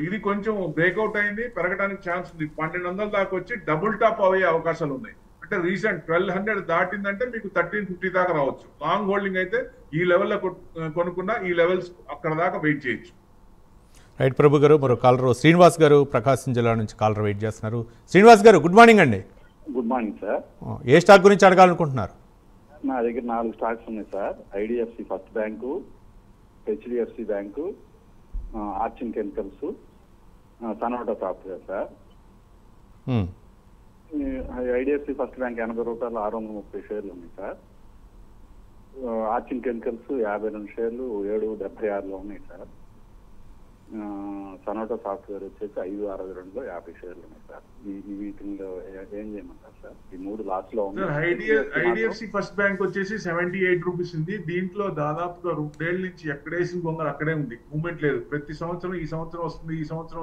Speaker 2: ఇది కొంచెం బ్రేక్అవుట్ అయింది, పెరగడానికి ఛాన్స్ ఉంది. 1200 దాకా వచ్చి డబుల్ టాప్ అయ్యే అవకాశాలు ఉన్నాయి. అంటే రీసెంట్ 1200 దాటిందంటే మీకు 1350 దాకా రావచ్చు. లాంగ్ హోల్డింగ్ అయితే ఈ లెవెల్లో కొనుక్కున్నా ఈ లెవెల్స్ అక్కడ దాకా వెయిట్ చేయొచ్చు.
Speaker 1: రైట్ ప్రభు గారు, మరో కాలర్ శ్రీనివాస్ గారు ప్రకాశం జిల్లా నుంచి కాలర్ వెయిట్ చేస్తున్నారు. శ్రీనివాస్ గారు గుడ్ మార్నింగ్ అండి.
Speaker 14: Good morning sir.
Speaker 1: ఏ స్టాక్ గురించి అడగాలనుకుంటున్నారు?
Speaker 14: నా దగ్గర 4 స్టాక్స్ ఉన్నాయి sir. IDFC first bank, HDFC bank, Archean chemicals, Sonata software sir. IDFC first bank 80 రూపాయలు 630 షేర్లు ఉన్నాయి సార్. ఆర్చిన్ కెమికల్స్ 52 షేర్లు 776లో ఉన్నాయి సార్. సనోటా సాఫ్ట్వేర్ వచ్చేసి 562లో 50 షేర్లు ఉన్నాయి సార్. ఈ వీటిలో ఏం చేయమంటారు సార్? ఈ 3 లాస్ట్ లో ఉన్నాయి.
Speaker 2: ఐడిఎఫ్సి ఫస్ట్ బ్యాంక్ వచ్చేసి 78 రూపీస్ ఉంది. దీంట్లో దాదాపుగా 2 ఏళ్ళ నుంచి ఎక్కడేసిన గొంగలు అక్కడే ఉంది, మూవ్మెంట్ లేదు. ప్రతి సంవత్సరం ఈ సంవత్సరం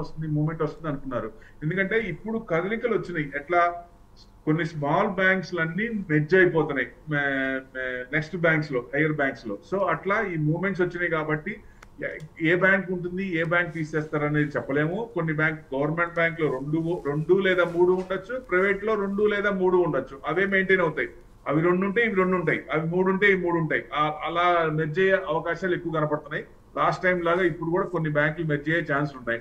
Speaker 2: వస్తుంది మూవ్మెంట్ వస్తుంది అనుకున్నారు. ఎందుకంటే ఇప్పుడు కదలికలు వచ్చినాయి. ఎట్లా కొన్ని స్మాల్ బ్యాంక్స్ అన్ని మెర్జ్ అయిపోతున్నాయి నెక్స్ట్ బ్యాంక్స్ లో, హైయర్ బ్యాంక్స్ లో. సో అట్లా ఈ మూవ్మెంట్స్ వచ్చినాయి కాబట్టి ఏ బ్యాంక్ ఉంటుంది, ఏ బ్యాంక్ తీసేస్తారు అనేది చెప్పలేము. కొన్ని బ్యాంక్, గవర్నమెంట్ బ్యాంక్ లో 2 లేదా 3 ఉండొచ్చు, ప్రైవేట్ లో 2 లేదా 3 ఉండొచ్చు. అవే మెయింటైన్ అవుతాయి. అవి 2 ఉంటే ఇవి 2 ఉంటాయి, అవి 3 ఉంటే ఇవి 3 ఉంటాయి. అలా మెర్జ్ అయ్యే అవకాశాలు ఎక్కువ కనపడుతున్నాయి. లాస్ట్ టైం లాగా ఇప్పుడు కూడా కొన్ని బ్యాంకులు మెర్జ్ అయ్యే ఛాన్స్ ఉన్నాయి.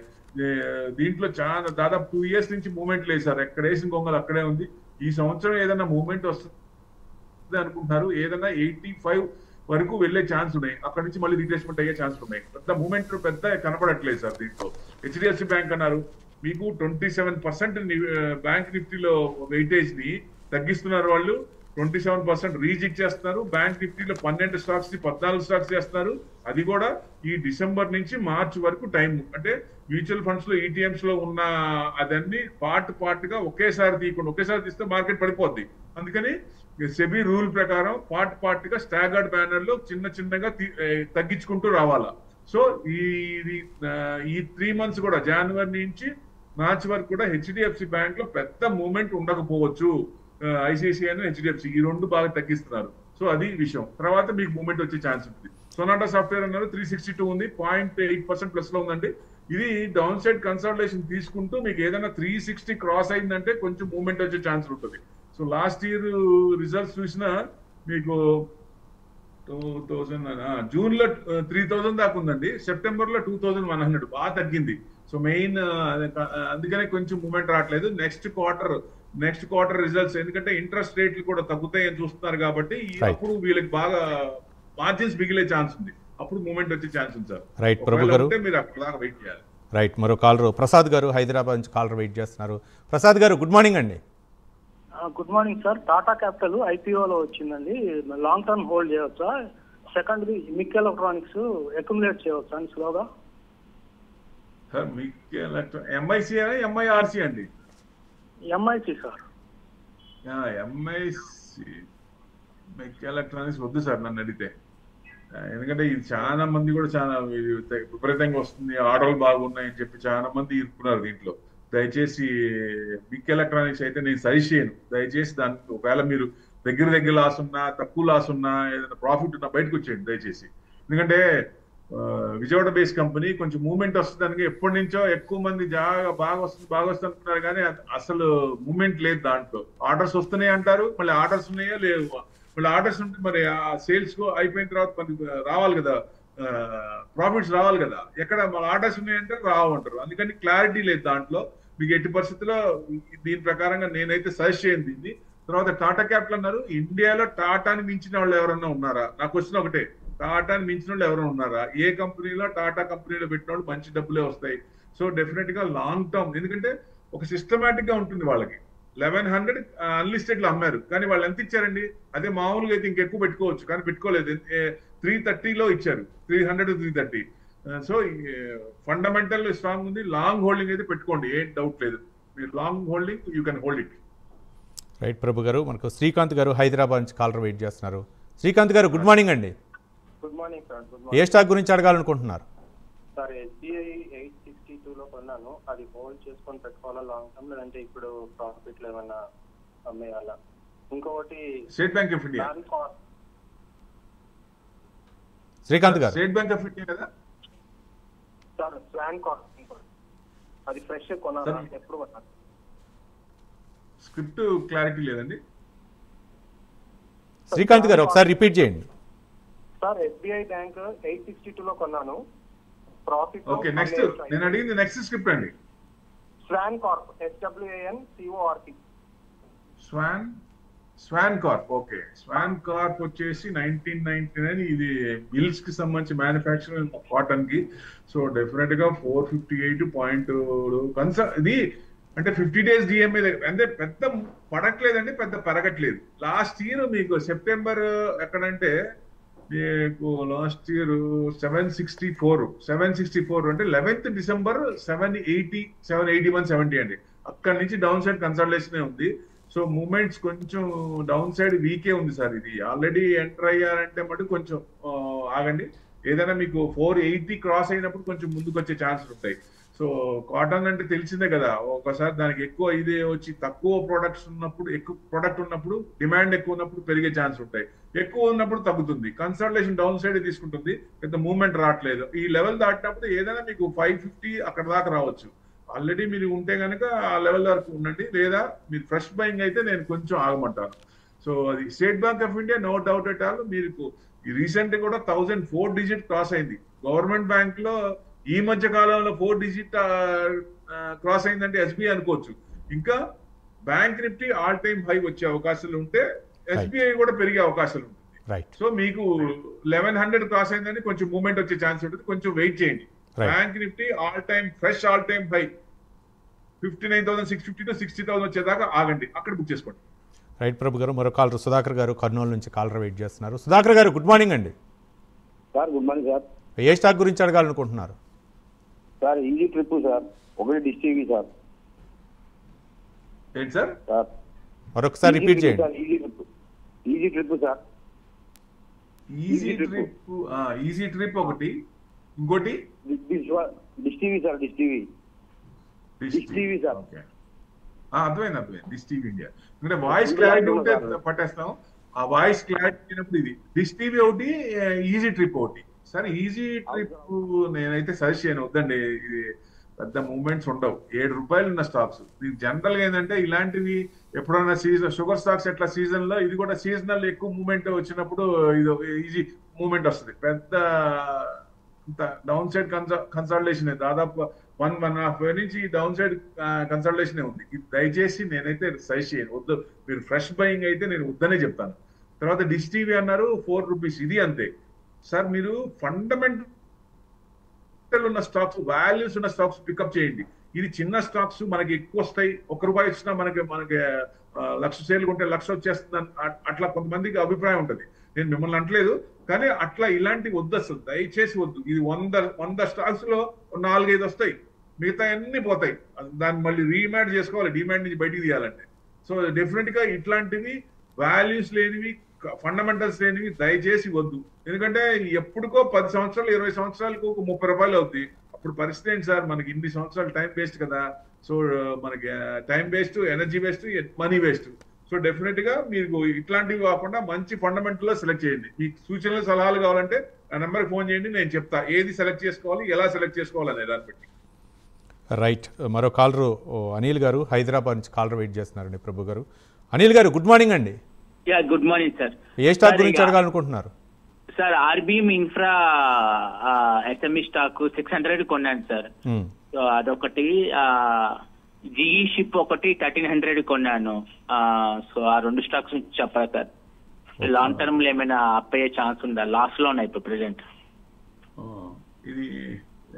Speaker 2: దీంట్లో చాలా దాదాపు 2 ఇయర్స్ నుంచి మూవ్మెంట్ లేదు సార్. ఎక్కడ వేసిన గొంగలు అక్కడే ఉంది. ఈ సంవత్సరం ఏదైనా మూవ్మెంట్ వస్తుంది అనుకుంటున్నారు. ఏదైనా 85 వరకు వెళ్లే ఛాన్స్ ఉన్నాయి. అక్కడ నుంచి మళ్ళీ రీట్రేస్మెంట్ అయ్యే ఛాన్స్ ఉన్నాయి. పెద్ద మూవ్మెంట్ పెద్ద కనపడట్లేదు సార్. దీంట్లో హెచ్డిఎఫ్సి బ్యాంక్ అన్నారు మీకు 27% బ్యాంక్ నిఫ్టీలో వెయిటేజ్ ని తగ్గిస్తున్నారు. వాళ్ళు 27% రీజిక్ చేస్తున్నారు. బ్యాంక్ నిఫ్టీలో 12 స్టాక్స్ ని 14 స్టాక్స్ చేస్తున్నారు. అది కూడా ఈ డిసెంబర్ నుంచి మార్చ్ వరకు టైం. అంటే మ్యూచువల్ ఫండ్స్ లో, ఈటీఎంస్ లో ఉన్న అదన్నీ పార్ట్ గా ఒకేసారి తీయకుండా, ఒకేసారి తీస్తే మార్కెట్ పడిపోద్ది. అందుకని సెబీ రూల్ ప్రకారం పార్ట్ గా స్టాగర్డ్ బ్యానర్ లో చిన్నగా తగ్గించుకుంటూ రావాలా. సో ఈ 3 మంత్స్ కూడా జనవరి నుంచి మార్చ్ వరకు కూడా హెచ్డిఎఫ్సి బ్యాంక్ లో పెద్ద మూవ్మెంట్ ఉండకపోవచ్చు. ఐసిఐసిఐ అండ్ హెచ్డిఎఫ్సి ఈ 2 బాగా తగ్గిస్తున్నారు. సో అది విషయం. తర్వాత మీకు మూవ్మెంట్ వచ్చే ఛాన్స్ ఉంటుంది. సొనాటా సాఫ్ట్వేర్ అన్నారు 362 ఉంది, 0.8% ప్లస్ లో ఉందండి. ఇది డౌన్ సైడ్ కన్సల్టేషన్ తీసుకుంటూ మీకు ఏదైనా 360 క్రాస్ అయిందంటే కొంచెం మూవ్మెంట్ వచ్చే ఛాన్స్ ఉంటుంది. సో లాస్ట్ ఇయర్ రిజల్ట్స్ చూసినా మీకు 2000 జూన్లో 3000 దాకా ఉందండి. సెప్టెంబర్లో 2100 బాగా తగ్గింది. సో మెయిన్ అందుకనే కొంచెం మూమెంట్ రావట్లేదు. నెక్స్ట్ క్వార్టర్ రిజల్ట్స్, ఎందుకంటే ఇంట్రెస్ట్ రేట్లు కూడా తగ్గుతాయని చూస్తున్నారు కాబట్టి అప్పుడు వీళ్ళకి బాగా మార్జిన్స్ మిగిలే ఛాన్స్ ఉంది. అప్పుడు మూమెంట్ వచ్చే ఛాన్స్ ఉంది సార్.
Speaker 1: రైట్ ప్రభు గారు,
Speaker 2: మీరు అక్కడ దాకా వెయిట్ చేయాలి.
Speaker 1: రైట్. మరో కాలర్ ప్రసాద్ గారు హైదరాబాద్ నుంచి కాలర్ వెయిట్ చేస్తున్నారు. ప్రసాద్ గారు గుడ్ మార్నింగ్ అండి.
Speaker 15: Good morning sir. Tata capital ఐపీఓలో వచ్చిందండి, లాంగ్ టర్మ్ హోల్డ్ చేయవచ్చా? సెకండ్ది మిక్ ఎలక్ట్రానిక్స్ అక్యుములేట్ చేయవచ్చా అని స్లోగా?
Speaker 2: సార్ మిక్ ఎంఐసి ఎంఐఆర్సి అండి?
Speaker 15: MIC sir.
Speaker 2: ఎంఐసి మిక్ ఎలక్ట్రానిక్స్ వద్దు సార్ నన్ను అడిగితే. ఎందుకంటే ఇది చాలా మంది కూడా చాలా విపరీతంగా వస్తుంది, ఆర్డర్లు బాగున్నాయని చెప్పి చాలా మంది ఇరుక్కున్నారు దీంట్లో. దయచేసి బిగ్ ఎలక్ట్రానిక్స్ అయితే నేను సజెస్ట్ చేయను. దయచేసి దానికి ఒకవేళ మీరు దగ్గర లాస్ ఉన్నా, తక్కువ లాస్ ఉన్నా, ఏదైనా ప్రాఫిట్ ఉన్నా బయటకు వచ్చేయండి దయచేసి. ఎందుకంటే విజయవాడ బేస్ కంపెనీ కొంచెం మూవ్మెంట్ వస్తుంది. ఎప్పటి నుంచో ఎక్కువ మంది బాగా వస్తుంది అంటున్నారు, కానీ అసలు మూవ్మెంట్ లేదు దాంట్లో. ఆర్డర్స్ వస్తున్నాయి అంటారు, మళ్ళీ ఆర్డర్స్ ఉన్నాయో లేవు. మళ్ళీ ఆర్డర్స్ ఉంటే మరి ఆ సేల్స్ అయిపోయిన తర్వాత మనకి రావాలి కదా, ప్రాఫిట్స్ రావాలి కదా. ఎక్కడ మన ఆర్డర్స్ ఉన్నాయంటే రావంటారు. అందుకని క్లారిటీ లేదు దాంట్లో. మీకు ఎట్టి పరిస్థితుల్లో దీని ప్రకారంగా నేనైతే సజెస్ట్ చేయండి దీన్ని. తర్వాత టాటా క్యాపిటల్ అన్నారు. ఇండియాలో టాటాని మించిన వాళ్ళు ఎవరన్నా ఉన్నారా? నాకు వచ్చిన ఒకటే, టాటాని మించిన వాళ్ళు ఎవరైనా ఉన్నారా? ఏ కంపెనీలో టాటా కంపెనీలో పెట్టిన వాళ్ళు మంచి డబ్బులే వస్తాయి. సో డెఫినెట్ గా లాంగ్ టర్మ్, ఎందుకంటే ఒక సిస్టమేటిక్ గా ఉంటుంది వాళ్ళకి. 1100 అన్లిస్టెడ్ లో అమ్మారు, కానీ వాళ్ళు ఎంత ఇచ్చారండి? అదే మామూలుగా అయితే ఇంకెక్కువ పెట్టుకోవచ్చు, కానీ పెట్టుకోలేదు. 330లో ఇచ్చారు, 300 330. సో ఫండమెంటల్ స్ట్రాంగ్ ఉంది. లాంగ్ హోల్డింగ్ అయితే పెట్టుకోండి, ఏం డౌట్ లేదు. మీరు long holding you can hold it.
Speaker 1: Right Prabhu garu. మనకు శ్రీకాంత్ గారు హైదరాబాద్ నుంచి కాలర్ వెయిట్ చేస్తున్నారు. శ్రీకాంత్ గారు గుడ్ మార్నింగ్ అండి.
Speaker 16: Good morning sir.
Speaker 1: ఏ స్టాక్ గురించి అడగాలనుకుంటున్నారు?
Speaker 16: సార్ ఎస్బీఐ 862లో కొన్నాను, అది హోల్డ్ చేసుకొని పెట్టుకోవాలా లాంగ్ టర్మ్, లేదంటే ఇప్పుడు ప్రాఫిట్ లో ఏమన్నా అమ్మేయాలా? ఇంకొకటి
Speaker 2: state Bank of India.
Speaker 1: Srikanth గారు
Speaker 2: స్టేట్ బ్యాంక్ ఆఫ్ ఇండియా కదా
Speaker 16: సార్? ప్లాన్ అది ఫ్రెష్ కొనాలా, ఎప్పుడు కొనాలి?
Speaker 2: స్క్రిప్ట్ క్లారిటీ లేదండి
Speaker 1: శ్రీకాంత్ గారు, ఒకసారి రిపీట్ చేయండి.
Speaker 16: సార్ ఎస్బీఐ బ్యాంక్ 862లో కొన్నాను, ప్రాఫిట్.
Speaker 2: ఓకే, నెక్స్ట్ నేను అడిగింది నెక్స్ట్ స్క్రిప్ట్ అండి.
Speaker 16: Swan Corp, SWANCORP.
Speaker 2: Swan Corp. Okay, Swan Corp వచ్చేసి 1999. ఇది మిల్స్ కి సంబంధించి మ్యానుఫ్యాక్చరింగ్ కాటన్ కి. సో డెఫినెట్ గా 458.2 ఇది అంటే 50 days DMA అంటే పెద్ద పడట్లేదండి, పెద్ద పెరగట్లేదు. లాస్ట్ ఇయర్ మీకు సెప్టెంబర్ ఎక్కడంటే మీకు లాస్ట్ ఇయర్ 764 అంటే 11th December 780, 781, 70 అండి. అక్కడి నుంచి డౌన్ సైడ్ కన్సల్టేషన్ ఉంది. సో మూమెంట్స్ కొంచెం డౌన్ సైడ్ వీకే ఉంది సార్. ఇది ఆల్రెడీ ఎంటర్ అయ్యారంటే మటు కొంచెం ఆగండి. ఏదైనా మీకు 480 క్రాస్ అయినప్పుడు కొంచెం ముందుకు వచ్చే ఛాన్సెస్ ఉంటాయి. సో కాటన్ అంటే తెలిసిందే కదా, ఒకసారి దానికి ఎక్కువ ఇదే వచ్చి తక్కువ ప్రొడక్ట్స్ ఉన్నప్పుడు, ఎక్కువ ప్రొడక్ట్ ఉన్నప్పుడు, డిమాండ్ ఎక్కువ ఉన్నప్పుడు పెరిగే ఛాన్స్ ఉంటాయి, ఎక్కువ ఉన్నప్పుడు తగ్గుతుంది. కన్సల్టేషన్ డౌన్ సైడ్ తీసుకుంటుంది, పెద్ద మూవ్మెంట్ రావట్లేదు. ఈ లెవెల్ దాటినప్పుడు ఏదైనా మీకు 550 అక్కడ దాకా రావచ్చు. ఆల్రెడీ మీరు ఉంటే కనుక ఆ లెవెల్ వరకు ఉండండి, లేదా మీరు ఫ్రెష్ బయింగ్ అయితే నేను కొంచెం ఆగమంటాను. సో అది State Bank of India, no doubt at all. మీకు రీసెంట్ కూడా 1004 digit క్రాస్ అయింది. గవర్నమెంట్ బ్యాంక్ లో ఈ మధ్య కాలంలో 4 digit క్రాస్ అయిందంటే ఎస్బీఐ అనుకోవచ్చు. ఇంకా bank Nifty all time high వచ్చే అవకాశాలు ఉంటే ఎస్బీఐ కూడా పెరిగే అవకాశాలు ఉంటుంది. సో మీకు 1100 క్రాస్ అయిందని కొంచెం మూవ్మెంట్ వచ్చే ఛాన్స్ ఉంటుంది, కొంచెం వెయిట్ చేయండి. Bank Nifty all time fresh all time high 59,650 to 60,000 వచ్చేదాకా ఆగండి, అక్కడ బుక్ చేసుకోండి.
Speaker 1: రైట్ ప్రభు గారు. మరో కాలర్ సుధాకర్ గారు కర్నూలు నుంచి కాలర్ వెయిట్ చేస్తున్నారు. సుధాకర్ గారు గుడ్ మార్నింగ్ అండి.
Speaker 17: Sir good morning sir.
Speaker 1: ఏ స్టాక్ గురించి అడగాలనుకుంటున్నారు?
Speaker 17: సార్ ఈజీ ట్రిప్ సార్, ఒకటి డిష్ టీవీ సార్.
Speaker 2: ఏంటి సార్?
Speaker 1: మరొకసారి రిపీట్ చేయండి.
Speaker 17: Easy trip sir.
Speaker 2: Easy trip ఒకటి, ఇంకోటి
Speaker 17: dish TV sir. Dish TV sir.
Speaker 2: అర్థమైంది. Dish TV India. ఎందుకంటే వాయిస్ క్లారిటీ ఉంటే పట్టేస్తాం. ఆ వాయిస్ క్లారిటీ అయినప్పుడు ఇది డిష్ టీవీ ఒకటి, ఈజీ ట్రిప్ ఒకటి. సార్ ఈజీ ట్రిప్ నేనైతే సజెస్ట్ చేయను, వద్దండి. ఇది పెద్ద మూవ్మెంట్స్ ఉండవు. 7 రూపాయలు ఉన్న స్టాక్స్. ఇది జనరల్ గా ఏంటంటే ఇలాంటివి ఎప్పుడైనా సీజన్ షుగర్ స్టాక్స్ ఎట్లా సీజన్ లో ఇది కూడా సీజనల్ ఎక్కువ మూవ్మెంట్ వచ్చినప్పుడు ఇది ఈజీ మూవ్మెంట్ వస్తుంది. పెద్ద డౌన్ సైడ్ కన్సల్టేషన్ దాదాపు 1.5 నుంచి డౌన్ సైడ్ కన్సల్టేషన్ ఉంది. ఇది దయచేసి నేనైతే సజెస్ట్ చేయను, వద్దు. మీరు ఫ్రెష్ బయింగ్ అయితే నేను వద్దనే చెప్తాను. తర్వాత డిష్ టీవీ అన్నారు 4 రూపీస్, ఇది అంతే సార్. మీరు ఫండమెంటల్ ఉన్న స్టాక్స్, వాల్యూస్ ఉన్న స్టాక్స్ పికప్ చేయండి. ఇది చిన్న స్టాక్స్ మనకి ఎక్కువ వస్తాయి, ₹1 ఇచ్చినా మనకి 1,00,000 షేర్లు కొంటే 1,00,000 వచ్చేస్తుంది అట్లా కొంతమందికి అభిప్రాయం ఉంటుంది. నేను మిమ్మల్ని అంటలేదు, కానీ అట్లా ఇలాంటివి వద్దు అసలు, దయచేసి వద్దు. ఇది 100 స్టాక్స్ లో 4-5 వస్తాయి, మిగతా అన్ని పోతాయి. దాన్ని మళ్ళీ రీమ్యాడ్ చేసుకోవాలి, డిమాండ్ నుంచి బయటికి తీయాలంటే. సో డెఫినెట్ గా ఇట్లాంటివి వాల్యూస్ లేనివి, ఫండమెంటల్స్ లేనివి దయచేసి వద్దు. ఎందుకంటే ఎప్పుడుకో 10 సంవత్సరాలు 20 సంవత్సరాలకు ₹30 అవుతుంది. అప్పుడు పరిస్థితి ఏంటి సార్? మనకి ఇన్ని సంవత్సరాలు టైం వేస్ట్ కదా. సో మనకి time waste, energy waste, money waste. So definite గా మీకు ఇట్లాంటివి కాకుండా మంచి ఫండమెంటల్ లో సెలెక్ట్ చేయండి. మీకు సూచనలు సలహాలు కావాలంటే ఆ నెంబర్కి ఫోన్ చేయండి, నేను చెప్తా ఏది సెలెక్ట్ చేసుకోవాలి, ఎలా సెలెక్ట్ చేసుకోవాలి అనే దాన్ని బట్టి.
Speaker 1: రైట్. మరో కాలరు అనిల్ గారు హైదరాబాద్ నుంచి కాలర్ వెయిట్ చేస్తున్నారండి. ప్రభు గారు, అనిల్ గారు గుడ్ మార్నింగ్ అండి.
Speaker 18: Good morning sir.
Speaker 1: ఏ స్టాక్ గురించి అడగాలనుకుంటున్నారు
Speaker 18: sir? RBM infra SME stock 600 కొన్నాను సార్. సో అదొకటి. జిఈ షిప్ ఒకటి 1300 కొన్నాను. సో ఆ 2 స్టాక్స్ చెప్పాలి సార్. లాంగ్ టర్మ్ లో ఏమైనా అప్ అయ్యే ఛాన్స్ ఉందా? లాస్ లో ఉన్నాయి ఇప్పుడు ప్రెసెంట్.
Speaker 2: ఇది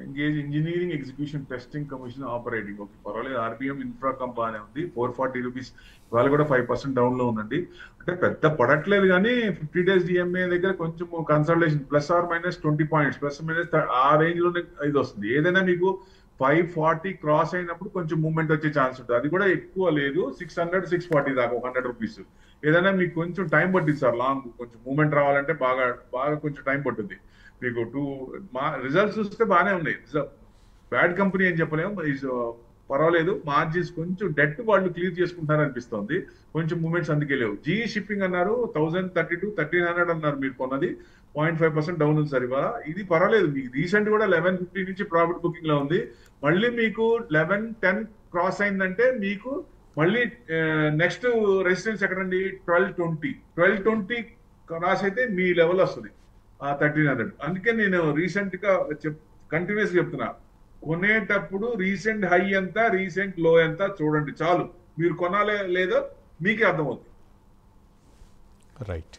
Speaker 2: engage engineering execution testing commission operating. Okay, పర్వాలేదు. ఆర్బిఎం ఇన్ఫ్రా కంపెనీ ఉంది, 440 రూపీస్. ఇవాళ కూడా 5% డౌన్ లో ఉందండి. అంటే పెద్ద పడట్లేదు, కానీ 50 days డిఎంఏ దగ్గర కొంచెం కన్సల్టేషన్ +-20 పాయింట్స్, +- ఆ రేంజ్ లోనే ఇది వస్తుంది. ఏదైనా మీకు 540 క్రాస్ అయినప్పుడు కొంచెం మూవ్మెంట్ వచ్చే ఛాన్స్ ఉంటుంది. అది కూడా ఎక్కువ లేదు, 600, 640 దాకా, 100 రూపీస్. ఏదైనా మీకు కొంచెం టైం పట్టింది సార్. లాంగ్ కొంచెం మూవ్మెంట్ రావాలంటే బాగా కొంచెం టైం పట్టుద్ది మీకు. రిజల్ట్స్ చూస్తే బాగానే ఉన్నాయి. బ్యాడ్ కంపెనీ అని చెప్పలేము, పర్వాలేదు. మార్జిన్స్ కొంచెం డెట్ వాళ్ళు క్లియర్ చేసుకుంటారు అనిపిస్తుంది. కొంచెం మూవ్మెంట్స్ అందుకే లేవు. జిఈ షిప్పింగ్ అన్నారు 1032, 1300 అన్నారు మీరు కొన్నది. 0.5% డౌన్ ఉంది సార్ ఇవాళ. ఇది పర్వాలేదు. మీకు రీసెంట్ కూడా 1150 నుంచి ప్రాఫిట్ బుకింగ్ లో ఉంది. మళ్ళీ మీకు 1110 క్రాస్ అయిందంటే మీకు మళ్ళీ నెక్స్ట్ రెసిస్టెన్స్ ఎక్కడండి? 1220 క్రాస్ అయితే మీ లెవెల్ వస్తుంది 1300. అందుకే నేను రీసెంట్ గా కంటిన్యూస్ చెప్తున్నా, కొనేటప్పుడు రీసెంట్ హై ఎంత, రీసెంట్ లో ఎంత చూడండి చాలు. మీరు కొనాలే లేదో మీకే అర్థమవుతుంది.
Speaker 1: రైట్.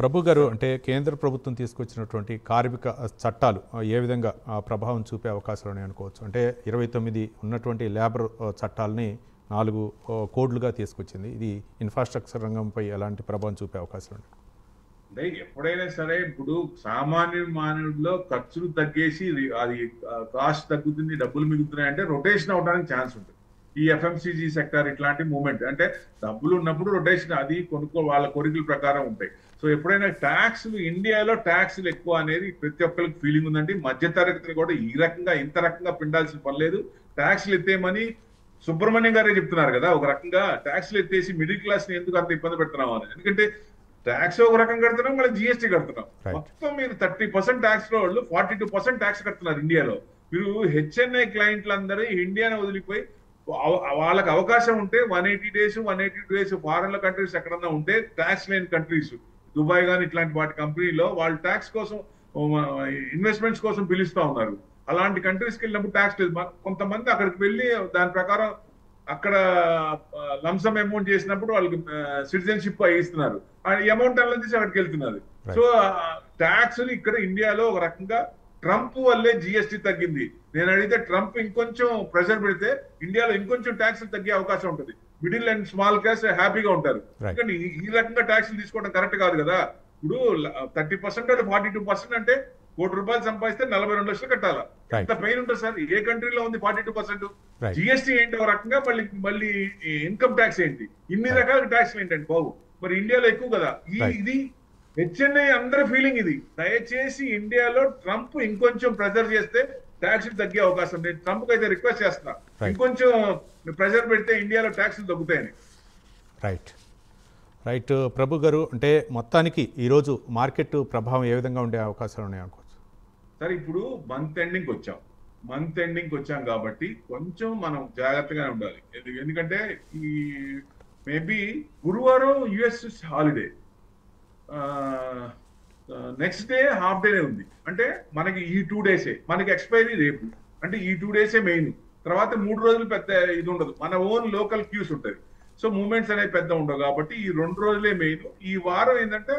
Speaker 1: ప్రభు గారు, అంటే కేంద్ర ప్రభుత్వం తీసుకొచ్చినటువంటి కార్మిక చట్టాలు ఏ విధంగా ప్రభావం చూపే అవకాశాలు ఉన్నాయి అనుకోవచ్చు? అంటే 29 ఉన్నటువంటి లేబర్ చట్టాలని 4 కోడ్లుగా తీసుకొచ్చింది. ఇది ఇన్ఫ్రాస్ట్రక్చర్ రంగంపై ఎలాంటి ప్రభావం చూపే అవకాశాలు ఉన్నాయి?
Speaker 2: అంటే ఎప్పుడైనా సరే ఇప్పుడు సామాన్య మానవుడిలో ఖర్చులు తగ్గేసి అది కాస్ట్ తగ్గుతుంది, డబ్బులు మిగులుతున్నాయి అంటే రొటేషన్ అవడానికి ఛాన్స్ ఉంటుంది. ఈ ఎఫ్ఎంసీజీ సెక్టర్ ఇట్లాంటి మూవ్మెంట్ అంటే డబ్బులు ఉన్నప్పుడు రొటేషన్, అది వాళ్ళ కోరికల ప్రకారం ఉంటాయి. సో ఎప్పుడైనా ట్యాక్స్లు, ఇండియాలో ట్యాక్స్లు ఎక్కువ అనేది ప్రతి ఒక్కరికి ఫీలింగ్ ఉందండి. మధ్యతరగతిని కూడా ఈ రకంగా ఇంత రకంగా పిండాల్సిన పని లేదు. ట్యాక్స్లు ఎత్తేమని సుబ్రహ్మణ్యం గారే చెప్తున్నారు కదా, ఒక రకంగా ట్యాక్స్లు ఎత్తేసి మిడిల్ క్లాస్ ని ఎందుకు అంత ఇబ్బంది పెడుతున్నాం అని. ఎందుకంటే ట్యాక్స్ ఒక రకం కడుతున్నాం, మళ్ళీ జిఎస్టీ కడుతున్నాం. మొత్తం మీరు 30% ట్యాక్స్ లో వాళ్ళు 42% ట్యాక్స్ కడుతున్నారు ఇండియాలో. మీరు హెచ్ఎన్ఐ క్లయింట్లందరూ ఇండియాని వదిలిపోయి వాళ్ళకి అవకాశం ఉంటే 180 days ఫారెన్ లో కంట్రీస్ ఎక్కడన్నా ఉంటే, ట్యాక్స్ లేని కంట్రీస్ దుబాయ్ కానీ ఇట్లాంటి వాటి కంపెనీలో వాళ్ళు ట్యాక్స్ కోసం, ఇన్వెస్ట్మెంట్స్ కోసం పిలుస్తా ఉన్నారు. అలాంటి కంట్రీస్కి వెళ్ళినప్పుడు ట్యాక్స్ లేదు. కొంతమంది అక్కడికి వెళ్ళి దాని ప్రకారం అక్కడ లంసమ్ అమౌంట్ చేసినప్పుడు వాళ్ళకి సిటిజన్షిప్ ఇస్తున్నారు. ఆ అమౌంట్ అలా తీసి అక్కడికి వెళ్తున్నారు. సో ట్యాక్స్ ఇక్కడ ఇండియాలో ఒక రకంగా ట్రంప్ వల్లే జిఎస్టీ తగ్గింది. నేను అడిగితే ట్రంప్ ఇంకొంచెం ప్రెషర్ పెడితే ఇండియాలో ఇంకొంచెం ట్యాక్స్ తగ్గే అవకాశం ఉంటుంది. మిడిల్ అండ్ స్మాల్ క్లాస్ హ్యాపీగా ఉంటారు. కానీ ఈ రకంగా ట్యాక్స్లు తీసుకోవడం కరెక్ట్ కాదు కదా. ఇప్పుడు 30% అంటే 42% అంటే ₹1,00,000 సంపాదిస్తే 42 లక్షలు కట్టాలా? ఎంత పెయిన్ ఉంటుంది సార్. ఏ కంట్రీలో ఉంది 42%? జిఎస్టీ ఏంటి ఒక రకంగా, మళ్ళీ ఇన్కమ్ ట్యాక్స్ ఏంటి, ఇన్ని రకాల ట్యాక్స్లు ఏంటండి బాబు. మరి ఇండియాలో ఎక్కువ కదా. ఇది హెచ్ఎన్ఐ అందరి ఫీలింగ్ ఇది. దయచేసి ఇండియాలో ట్రంప్ ఇంకొంచెం ప్రెజర్ చేస్తే ట్యాక్స్ తగ్గే అవకాశం. నేను ట్రంప్ అయితే రిక్వెస్ట్ చేస్తున్నా, ఇంకొంచెం ప్రెజర్ పెడితే ఇండియాలో ట్యాక్స్లు తగ్గుతాయని.
Speaker 1: రైట్ ప్రభు గారు, అంటే మొత్తానికి ఈరోజు మార్కెట్ ప్రభావం ఏ విధంగా ఉండే అవకాశాలు ఉన్నాయి అనుకోవచ్చు?
Speaker 2: సార్ ఇప్పుడు మంత్ ఎండింగ్ వచ్చాం. మంత్ ఎండింగ్ వచ్చాం కాబట్టి కొంచెం మనం జాగ్రత్తగా ఉండాలి. ఎందుకంటే ఈ మేబీ గురువారం US holiday, next day half డేనే ఉంది. అంటే మనకి ఈ 2 డేసే మనకి ఎక్స్పైరీ రేపు, అంటే ఈ 2 డేసే మెయిన్. తర్వాత 3 రోజులు పెద్ద ఇది ఉండదు, మన ఓన్ లోకల్ క్యూస్ ఉంటుంది. సో మూమెంట్స్ అనేవి పెద్ద ఉండవు కాబట్టి ఈ 2 రోజులే మెయిన్. ఈ వారం ఏంటంటే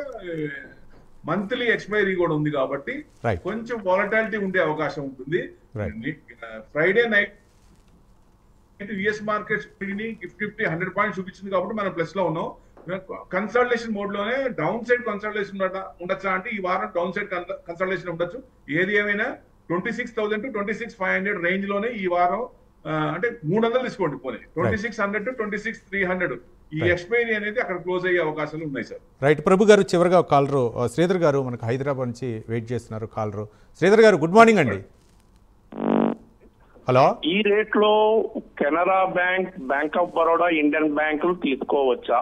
Speaker 2: మంత్లీ ఎక్స్పైరీ కూడా ఉంది కాబట్టి కొంచెం వాలటాలిటీ ఉండే అవకాశం ఉంటుంది. Friday night US markets Nifty 100 points చూపించింది కాబట్టి మనం ప్లస్ లో ఉన్నాం. కన్సల్టేషన్ మోడ్ లోనే డౌన్ సైడ్ కన్సల్టేషన్ ఉండొచ్చా అంటే ఈ వారం డౌన్ సైడ్ కన్సల్టేషన్ ఉండొచ్చు. ఏది ఏమైనా 26,000 to 26,500 రేంజ్ లోనే ఈ వారం, అంటే 300 తీసుకోండి పోనీ, 2600 to 26,300 ఈ ఎక్స్పైరీ అనేది అక్కడ క్లోజ్ అయ్యే అవకాశాలు ఉన్నాయి సార్.
Speaker 1: రైట్ ప్రభు గారు, చివరిగా కాలరు శ్రీధర్ గారు మనకు హైదరాబాద్ నుంచి వెయిట్ చేస్తున్నారు. కాలరు శ్రీధర్ గారు, గుడ్ మార్నింగ్ అండి. హలో.
Speaker 19: ఈ రేట్ లో Canara bank, bank of Baroda, Indian బ్యాంకులు తీసుకోవచ్చా?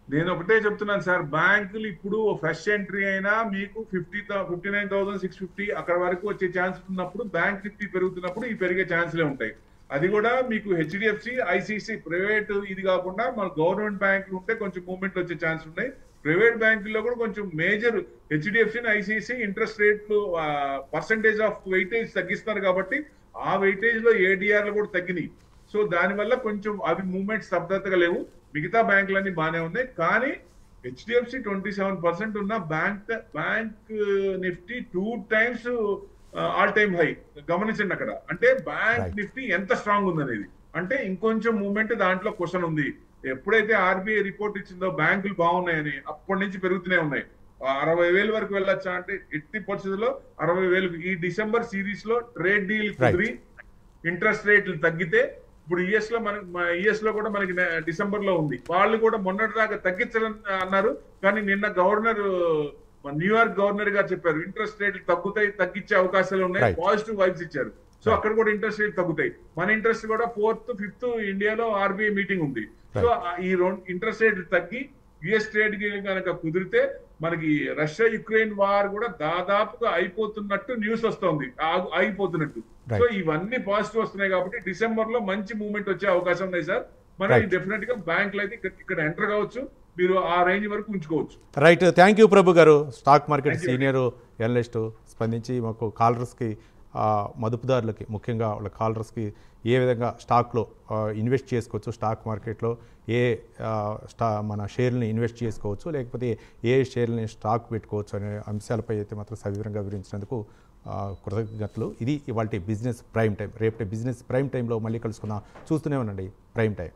Speaker 2: నేను ఒకటే చెప్తున్నాను సార్, బ్యాంకులు ఇప్పుడు ఫ్రెష్ ఎంట్రీ అయినా మీకు 59,650 అక్కడ వరకు వచ్చే ఛాన్స్ ఉన్నప్పుడు, బ్యాంక్ నిఫ్టీ పెరుగుతున్నప్పుడు ఈ పెరిగే ఛాన్స్లే ఉంటాయి. అది కూడా మీకు హెచ్డిఎఫ్సి, ఐసిసి ప్రైవేట్ ఇది కాకుండా మన గవర్నమెంట్ బ్యాంకులు ఉంటే కొంచెం మూవ్మెంట్ వచ్చే ఛాన్స్ ఉన్నాయి. ప్రైవేట్ బ్యాంకుల్లో కూడా కొంచెం మేజర్ హెచ్డిఎఫ్సి, ఐసిసి ఇంట్రెస్ట్ రేట్లు పర్సంటేజ్ ఆఫ్ వెయిటేజ్ తగ్గిస్తున్నారు కాబట్టి ఆ వెయిటేజ్ లో ఏడిఆర్లు కూడా తగ్గినాయి. సో దానివల్ల కొంచెం అవి మూవ్మెంట్స్ స్తబ్దతగా లేవు. మిగతా బ్యాంకులన్నీ బాగానే ఉన్నాయి. కానీ హెచ్డిఎఫ్సి 27% ఉన్న bank Nifty 2 times all time high గమనించండి అక్కడ. అంటే బ్యాంక్ నిఫ్టీ ఎంత స్ట్రాంగ్ ఉందనేది, అంటే ఇంకొంచెం మూవ్మెంట్ దాంట్లో క్వశ్చన్ ఉంది. ఎప్పుడైతే ఆర్బీఐ రిపోర్ట్ ఇచ్చిందో బ్యాంకులు బాగున్నాయని అప్పటి నుంచి పెరుగుతూనే ఉన్నాయి. 60,000 వరకు వెళ్ళొచ్చా అంటే ఎట్టి పరిస్థితుల్లో 60,000. ఈ డిసెంబర్ సిరీస్ లో ట్రేడ్ డీల్ కుదిరి ఇంట్రెస్ట్ రేట్లు తగ్గితే, ఇప్పుడు యుఎస్ లో కూడా మనకి డిసెంబర్ లో ఉంది, వాళ్ళు కూడా మొన్నటి దాకా తగ్గించాలని అన్నారు. కానీ నిన్న న్యూయార్క్ గవర్నర్ గారు చెప్పారు ఇంట్రెస్ట్ రేట్లు తగ్గించే అవకాశాలు ఉన్నాయి, పాజిటివ్ వైబ్స్ ఇచ్చారు. సో అక్కడ కూడా ఇంట్రెస్ట్ రేట్లు తగ్గుతాయి. మన ఇంట్రెస్ట్ కూడా 4th, 5th ఇండియాలో ఆర్బీఐ మీటింగ్ ఉంది. సో ఈ ఇంట్రెస్ట్ రేట్లు తగ్గి యుఎస్ ట్రేడ్ కనుక కుదిరితే మనకి రష్యా యుక్రెయిన్ వార్ కూడా దాదాపుగా అయిపోతున్నట్టు న్యూస్ వస్తుంది, ఆగిపోతున్నట్టు. సో ఇవన్నీ పాజిటివ్ వస్తున్నాయి కాబట్టి డిసెంబర్ లో మంచి మూవ్మెంట్ వచ్చే అవకాశం ఉన్నాయి సార్. మనం డెఫినెట్ గా బ్యాంకులు అయితే ఇక్కడ ఎంటర్ కావచ్చు, మీరు ఆ రేంజ్ వరకు ఉంచుకోవచ్చు.
Speaker 1: రైట్, థ్యాంక్ యూ ప్రభు గారు, స్టాక్ మార్కెట్ సీనియర్ అనలిస్ట్ స్పందించి మాకు కాలర్స్కి, మదుపుదారులకి ముఖ్యంగా వాళ్ళ కాలర్స్కి ఏ విధంగా స్టాక్లో ఇన్వెస్ట్ చేసుకోవచ్చు, స్టాక్ మార్కెట్లో మన షేర్ని ఇన్వెస్ట్ చేసుకోవచ్చు, లేకపోతే ఏ షేర్ని స్టాక్ పెట్టుకోవచ్చు అనే అంశాలపై అయితే మాత్రం సవివరంగా వివరించినందుకు కృతజ్ఞతలు. ఇది ఇవాళ బిజినెస్ ప్రైమ్ టైం. రేపటి బిజినెస్ ప్రైమ్ టైంలో మళ్ళీ కలుసుకుందాం. చూస్తూనే ఉండండి ప్రైమ్ టైం.